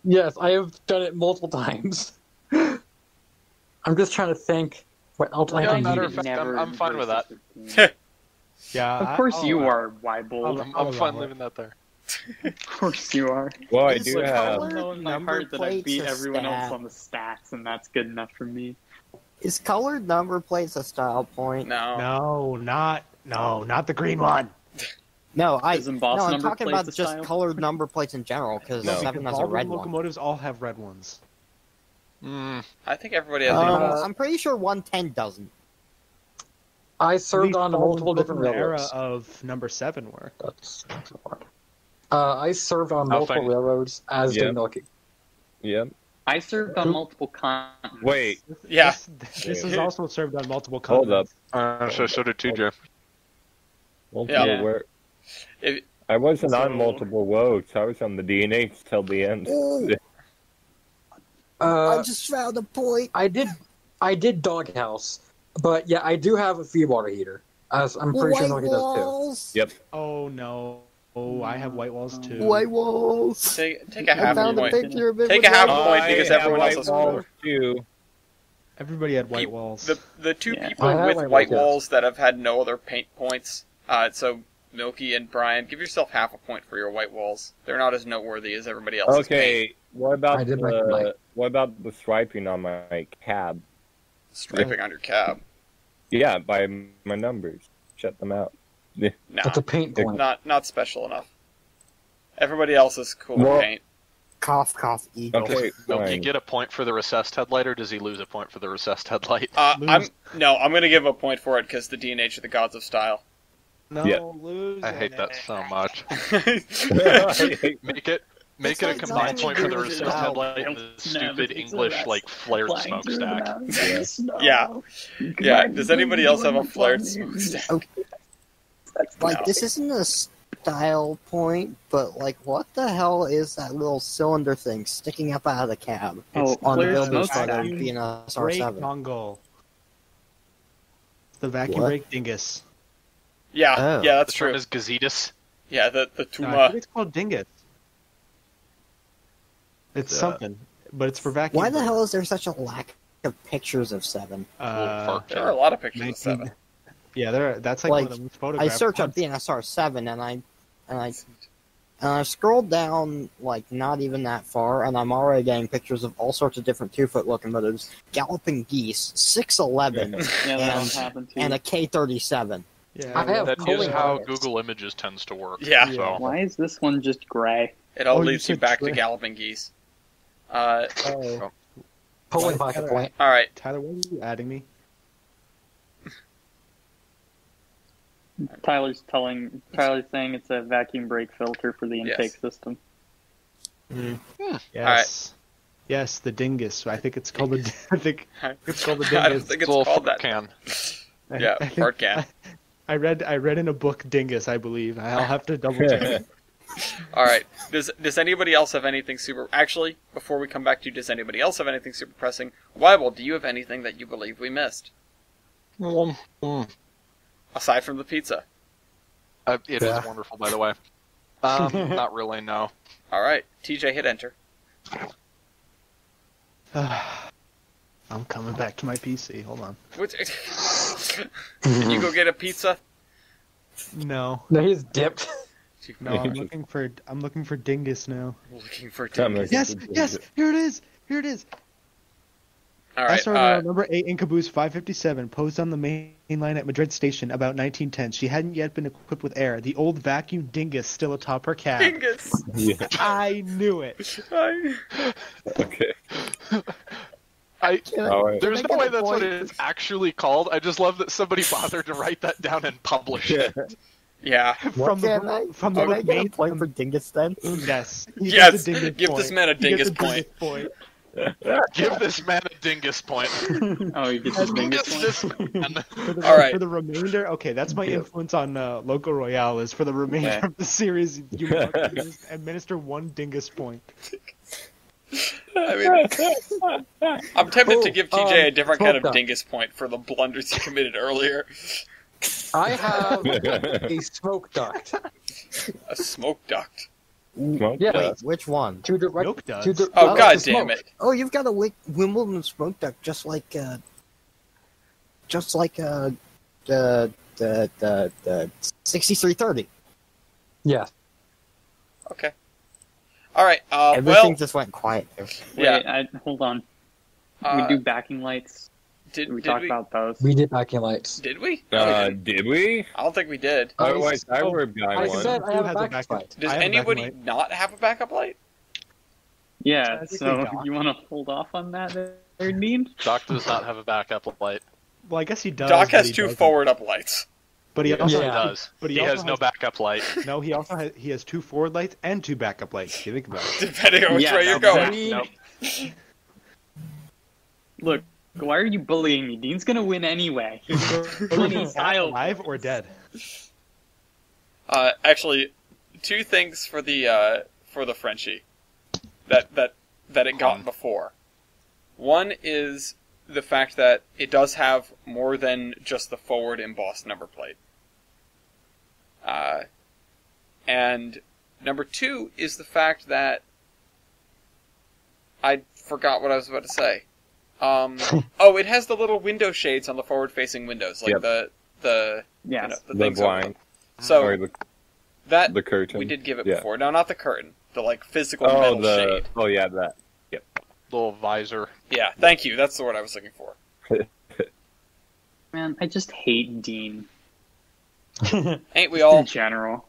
Yes, I have done it multiple times. I'm just trying to think what else I Yeah, can matter use. of fact, I'm fine with versus 15. Yeah. Of course you are, Wybold. I'm fine leaving that there. Of course you are. Well, I Is do the have. color- know in my number heart that I plates beat a everyone else stat? on the stats, and that's good enough for me. Is colored number plates a style point? No. No, not the green one. No, Is embossed I'm number talking plates about a just style? colored number plates in general, because No. 7 has a Ballroom red one. locomotives all have red ones. I think everybody has equals. I'm pretty sure 110 doesn't. I At served least on ballrooms multiple built different in the era railroads. of number 7 were. I served on multiple Nothing. railroads, as Yep. did Milky. Yep. I served on multiple continents. Wait. Yeah. This is also served on multiple Hold up. continents. So did TJ. Multiple Yeah. where? If- I wasn't on So- multiple woes. I was on the DNAs till the end. Oh, I just found a point. I did Doghouse, but yeah, I do have a feed water heater. As I'm pretty sure White Milky does too. walls. Yep. Oh no. Oh, I have white walls too. White walls. take a I half a found a point. picture of it. Take with a half white a point because I have everyone else white has walls too. Everybody had white Pe- walls. The two Yeah. people I have with white white walls, yes. walls that have had no other paint points. So Milky and Brian, give yourself half a point for your white walls. They're not as noteworthy as everybody else's paint. Okay. What about I did recognize. what about the striping on my cab? Striping on your cab. Yeah, by my numbers. Shut them out. No, That's a paint point. not special enough. Everybody else is cool Well- with paint. Cough, cough, eagle. Okay, Milky fine. get a point for the recessed headlight, or does he lose a point for the recessed headlight? I'm gonna give a point for it because the DNH are the gods of style. No, Yeah. lose. I hate that so much. I Make it It's a like combined nothing point for the loses recessed out. headlight and the stupid English like flared smokestack. Yeah. Does anybody else have a flared smokestack? Like, No. this isn't a style point, but, like, what the hell is that little cylinder thing sticking up out of the cab Oh, on the flared builder's smokestack. photo of Brake BNSR7? dongle. The vacuum What? brake dingus. Yeah, Oh. yeah, that's The term true. is gazetus. Yeah, the No, I Tuma. think it's called dingus. It's something, but it's for vacuum. Why the brake. hell is there such a lack of pictures of 7? There are a lot of pictures of 7. Yeah, that's like one of the most I photographed search up ones. BNSR7 and I scrolled down like not even that far, and I'm already getting pictures of all sorts of different 2-foot locomotives, galloping geese, 611, Yeah, that and, one happened too. and a K37. Yeah, I have That is pulling how wires. Google Images tends to work. Yeah. So. Why is this one just gray? It all Oh, you leads you said back to trick. galloping geese. Oh, Pulling back a point. All right. Tyler, why are you adding me? Tyler's saying it's a vacuum brake filter for the intake Yes. system. Yes. Yes, the dingus. I think it's called the. I think it's called the dingus. I don't think it's Little called that. can. Yeah, I think- fart can. I read in a book dingus, I believe. I'll have to double check. All right. Does anybody else have anything super? Actually, before we come back to you, does anybody else have anything super pressing? Weibel, do you have anything that you believe we missed aside from the pizza? It is wonderful, by the way. Not really, no. All right. TJ, hit enter. I'm coming back to my PC. Hold on. Can you go get a pizza? No, No, he's dipped. no, I'm looking for dingus now. Looking for Come dingus. on. Yes, here it is. All right. SR number 8 in Caboose 557 posed on the main line at Madrid Station about 1910. She hadn't yet been equipped with air. The old vacuum dingus still atop her cab. Dingus. Yeah. I knew it. Okay. There's All right. Can I no get way a that's what point? it's actually called. I just love that somebody bothered to write that down and publish it. Yeah. From the Can I get a main point for dingus then? Yes. He Yes, gets a dingus give point. this man a He gets dingus point. point. Give this man a dingus point. Oh, you get the Give dingus this man. All right. For the remainder, okay, that's my influence on Loco Royale is for the remainder Okay. of the series, you must administer one dingus point. I mean, I'm tempted to give TJ a different kind of smoke duck. dingus point for the blunders he committed earlier. I have a smoke duct. A smoke duct. Smoke Yeah. duck. Wait, which one? To direct, Milk ducts? to di- Oh, well, god to damn smoke. it. Oh, you've got a Wimbledon smoke duct, just like the 6330. Yeah. Okay. All right. Everything just went quiet there. Yeah. Wait, hold on. Uh, we do backing lights. Did we talk about those? We did backing lights. Did we? Did we? I don't think we did. Otherwise, I would have gotten I one. said I have Who a has backup light. Does I have a backup anybody light. not have a backup light? Yeah, I think so we got- you want to hold off on that there, Dean? Doc does not have a backup light. Well, I guess he does. Doc but has he 2 doesn't. forward-up lights. But he Yes, also he Yeah. does. But he he has also no has- backup light. No, he also has 2 forward lights and 2 backup lights. If you think about it. Depending on which Yeah, way you're that's going. Nope. Look, why are you bullying me? Dean's gonna win anyway. Plenty style. Alive or dead? Actually, 2 things for the Frenchie that it got before. One is the fact that it does have more than just the forward embossed number plate. And number 2 is the fact that I forgot what I was about to say. It has the little window shades on the forward-facing windows, like Yep. the Yes. the The things over blind. them. So Or that the curtain. we did give it Yeah. before. No, not the curtain. The physical Oh, metal shade. Oh, yeah, that. Little visor. Yeah, thank you. That's the word I was looking for. Man, I just hate Dean Ain't we all? in general.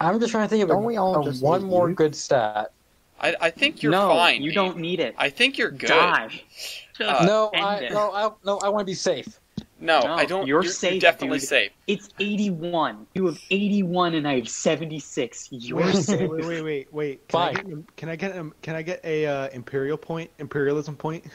I'm just trying to think of Don't we all just one hate more you? good stat. I think you're no, fine. you Pete. don't need it. I think you're good. Die. Just No, end it. I want to be safe. No, No, I don't. you're safe, definitely dude. safe. It's 81. You have 81 and I have 76. You're safe. Wait. Fine. Can I get a imperialism point? Imperialism point.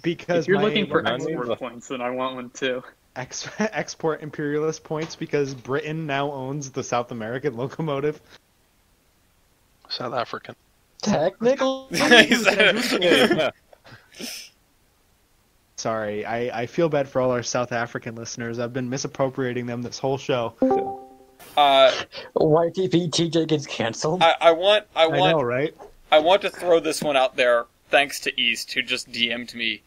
Because If you're my looking for I need export the- points, then I want one too. export imperialist points because Britain now owns the South American locomotive. South African. Technical. He said- Sorry, I feel bad for all our South African listeners. I've been misappropriating them this whole show. YTP TJ gets canceled. I want I know, right? I want to throw this one out there. Thanks to East, who just DM'd me.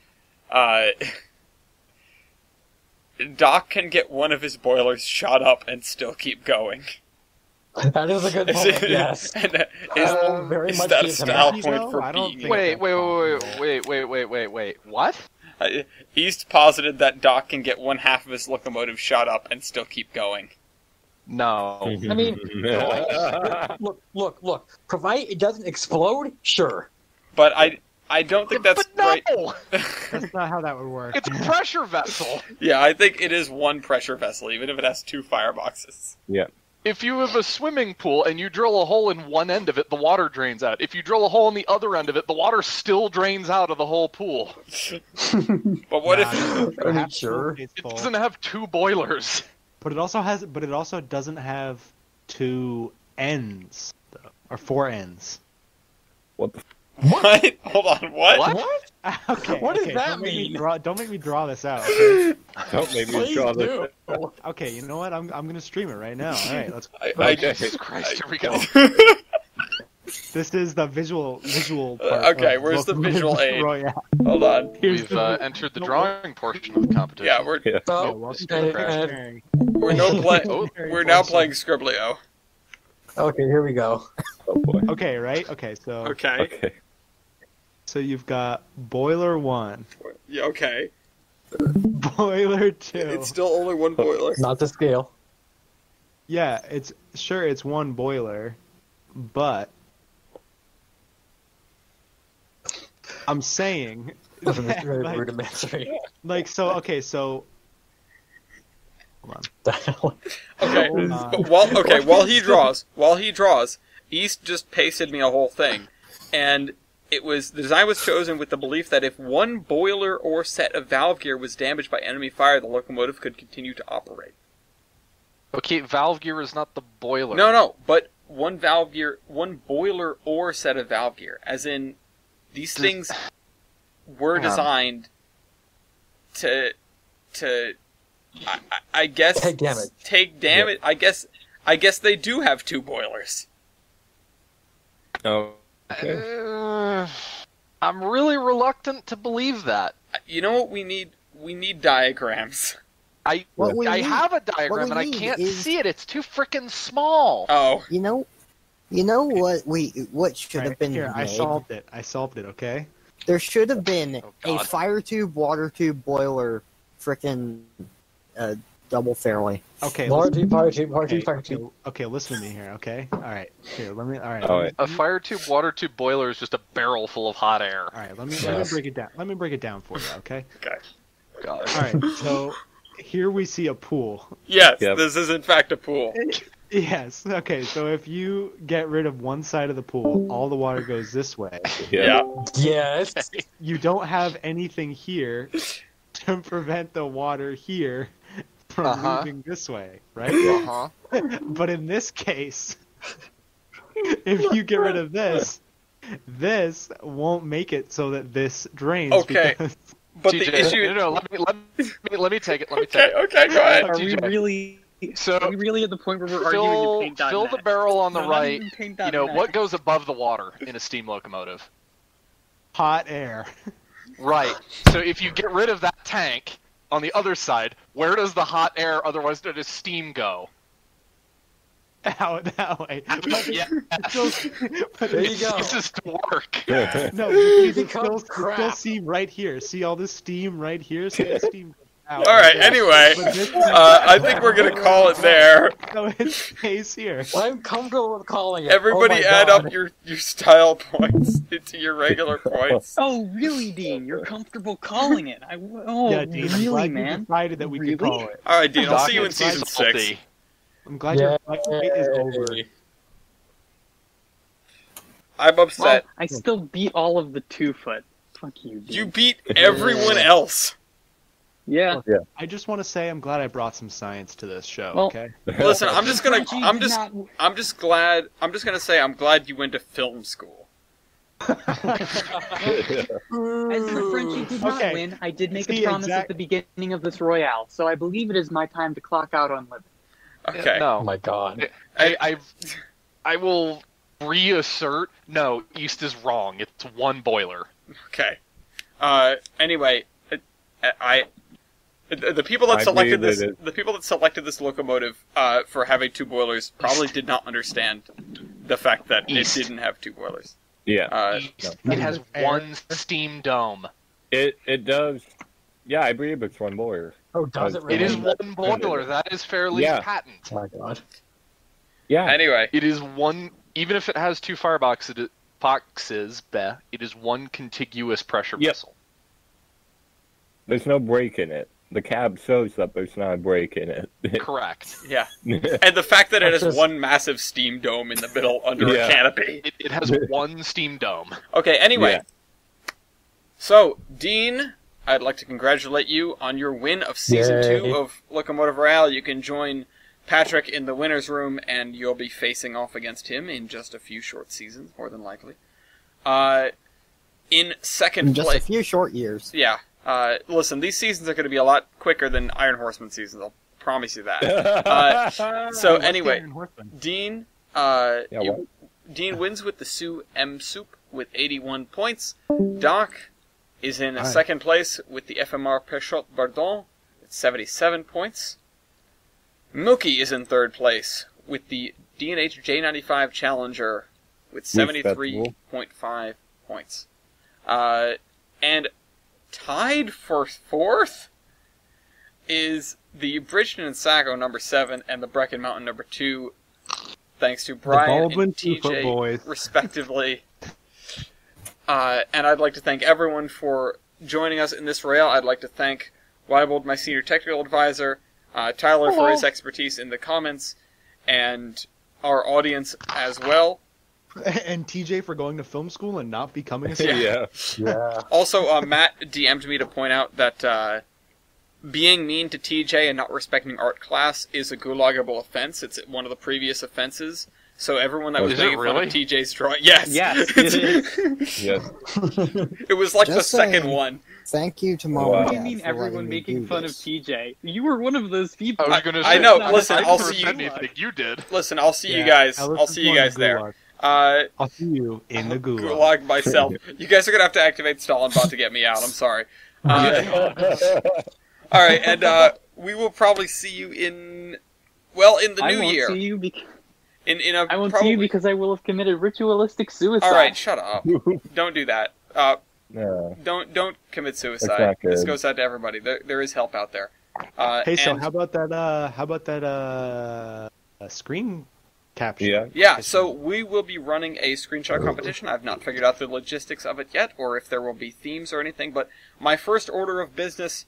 Doc can get one of his boilers shot up and still keep going. That is a good point. Yes. And Very is much that a give him style that. point for I don't being? think- Wait. What? East posited that Doc can get one half of his locomotive shot up and still keep going. No. I mean, look. Provided it doesn't explode, sure. But I don't think that's but no! right. That's not how that would work. It's a pressure vessel. Yeah, I think it is one pressure vessel, even if it has 2 fireboxes. Yeah. If you have a swimming pool and you drill a hole in one end of it, the water drains out. If you drill a hole in the other end of it, the water still drains out of the whole pool. But what if? Are you sure? It's It full. doesn't have 2 boilers. But it also doesn't have 2 ends, though, or 4 ends. What the What? Hold on. What? What? Okay. What does okay, that don't make me mean? don't make me draw this out. Okay? Don't make me Please draw do. this. Okay, you know what? I'm gonna stream it right now. All right, let's. Jesus Christ, here we go. This is the visual part. Okay, of where's the Locomotive visual aid? Royale. Hold on. Here's We've the- entered the drawing portion of the competition. Yeah, we're Yeah. Oh, welcome okay, to the okay. sharing. Oh, we're now playing Scriblio. Okay, here we go. Oh boy. Okay, right? Okay, so Okay. Okay. so you've got boiler 1, Yeah, okay. boiler 2. It's still only one boiler. Not the scale. Yeah, it's 1 boiler, but I'm saying It's that, very like, rudimentary. so hold on. Okay. Oh, While he draws, East just pasted me a whole thing, and the design was chosen with the belief that if one boiler or set of valve gear was damaged by enemy fire, the locomotive could continue to operate. Okay, valve gear is not the boiler. No, but one boiler or set of valve gear, as in these things were designed to I guess Take damage. Take damage. I guess they do have 2 boilers. Oh. Okay. I'm really reluctant to believe that. You know what we need? We need diagrams. I What we need- have a what diagram we and I need can't is- see it. It's too freaking small. Oh, You know what should have Right, been here, I made? solved it. Okay. There should have been Oh, a God. fire tube, water tube, boiler, frickin' double fairway. Okay. Water listen- tube, fire tube, water okay, tube, fire okay, tube. okay, listen to me here, okay? Alright, here, let me, alright. All let me- right. A fire tube, water tube boiler is just a barrel full of hot air. Alright, let me Yes. break it down. Let me break it down for you, okay? God. Alright, so here we see a pool. Yes, Yep. this is in fact a pool. Yes, okay, so if you get rid of one side of the pool, all the water goes this way. Yeah. Yes. You don't have anything here to prevent the water here from Uh-huh. moving this way, right? Uh-huh. But in this case, if you get rid of this, this won't make it so that this drains. Okay. Because... But TJ, the issue. No, let me take it. Let me take Okay, it. okay, go ahead. Are we TJ. really? So Are we really at the point where we're arguing in fill, paint.net? fill the barrel on the No, not right. even You paint.net. know, what goes above the water in a steam locomotive? hot air. Right. So if you get rid of that tank on the other side, where does the hot air, otherwise known as steam, go? Out that way. Yeah. There you go. Ceases to work. No, you can Become still crap. steam right here. See all this steam right here? See the steam out. All right. Anyway, But this I think we're gonna call it there. so it stays here. I'm comfortable with calling it. Everybody Oh my add God. up your style points into your regular points. Oh, really, Dean? You're comfortable calling it? Oh, Yeah, Dean, I'm really, glad you man? decided that we Really? could call it. All right, Dean. I'll see you in Dockets season is 6. salty. I'm glad your fight is over. I'm Well, upset. I still beat all of the 2-foot. Fuck you, Dean. You beat everyone else. Yeah. I just want to say I'm glad I brought some science to this show. Well- Okay. Listen, I'm just gonna. Frenchie I'm did just. not- I'm just glad. I'm just gonna say I'm glad you went to film school. As the Frenchie did not Okay. win, I did make See, a promise exact- at the beginning of this Royale, so I believe it is my time to clock out on living. Okay. Oh No. my God. I will reassert, no, East is wrong. It's one boiler. Okay. Anyway, the people that I selected believe this, it. the people that selected this locomotive for having 2 boilers probably did not understand the fact that East. it didn't have 2 boilers. Yeah. East, it has one steam dome. It does. Yeah, I believe it's one boiler. Oh, does it It really? It is one boiler. That is fairly Yeah. patent. Oh my God. Yeah. Anyway, It is one, even if it has 2 fireboxes, it is one contiguous pressure Yep. vessel. There's no break in it. The cab shows that there's not a break in it. Correct. yeah, and the fact that it has That's just- one massive steam dome in the middle under Yeah. a canopy. It has one steam dome. Okay. Anyway, Yeah. so Dean, I'd like to congratulate you on your win of season Yay. 2 of Locomotive Royale. You can join Patrick in the winner's room, and you'll be facing off against him in just a few short seasons, more than likely. In second In just a place, few short years. yeah. Listen, these seasons are going to be a lot quicker than Iron Horseman seasons. I'll promise you that. So anyway, Iron Horseman. Dean, what? Dean wins with the Sue M Soup with 81 points. Doc is in Aye. second place with the FMR Peugeot Bardon with 77 points. Milky is in third place with the D&H J95 Challenger with 73.5 points. And tied for fourth is the Bridgeton and Sago number 7 and the Brecon Mountain number 2, thanks to Brian Baldwin and 2-foot TJ, boys. respectively. And I'd like to thank everyone for joining us in this Royale. I'd like to thank Weibold, my senior technical advisor, Tyler for his expertise in the comments, and our audience as well. And TJ for going to film school and not becoming a staff. Yeah. Yeah. Also, Matt DM'd me to point out that being mean to TJ and not respecting art class is a gulagable offense. It's one of the previous offenses. So everyone that was Is it making fun really? of TJ's drawing, yes, Yes, it is. Yes. It was like the Just second saying. one. Thank you to Mom Wow. and What do you Dad mean for everyone letting me making do fun this. of TJ? You were one of those people. I was going to I say, know, I listen, didn't I'll see percent you- anything you did. Listen, I'll see you Yeah, guys. Ellis I'll is see you going to guys there. Gulag. Uh, I'll see you in the gulag. gulag myself. You guys are gonna have to activate Stalinbot to get me out. I'm sorry. All right, and we will probably see you in the I new won't year. see you In a I won't probably... see you because I will have committed ritualistic suicide. All right, shut up. Don't do that. No. Don't commit That's suicide. not good. This goes out to everybody. There is help out there. Hey, so and- how about that screen capture? Yeah. Yeah, so we will be running a screenshot competition. I've not figured out the logistics of it yet, or if there will be themes or anything, but my first order of business,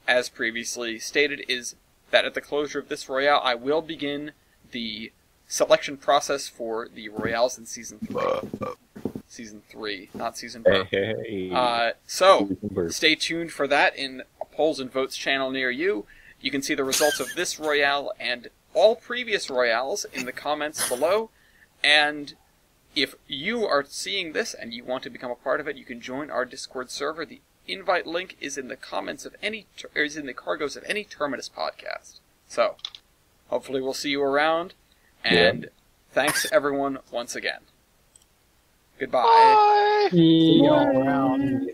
as previously stated, is that at the closure of this Royale, I will begin the selection process for the Royales in Season 3. Season 3, not Season 4. So, stay tuned for that in a polls and votes channel near you. You can see the results of this Royale and all previous Royales in the comments below. And if you are seeing this and you want to become a part of it, you can join our Discord server. The invite link is in the comments of is in the cargoes of any Terminus podcast. So, hopefully we'll see you around. And thanks everyone once again. Goodbye. See y'all around.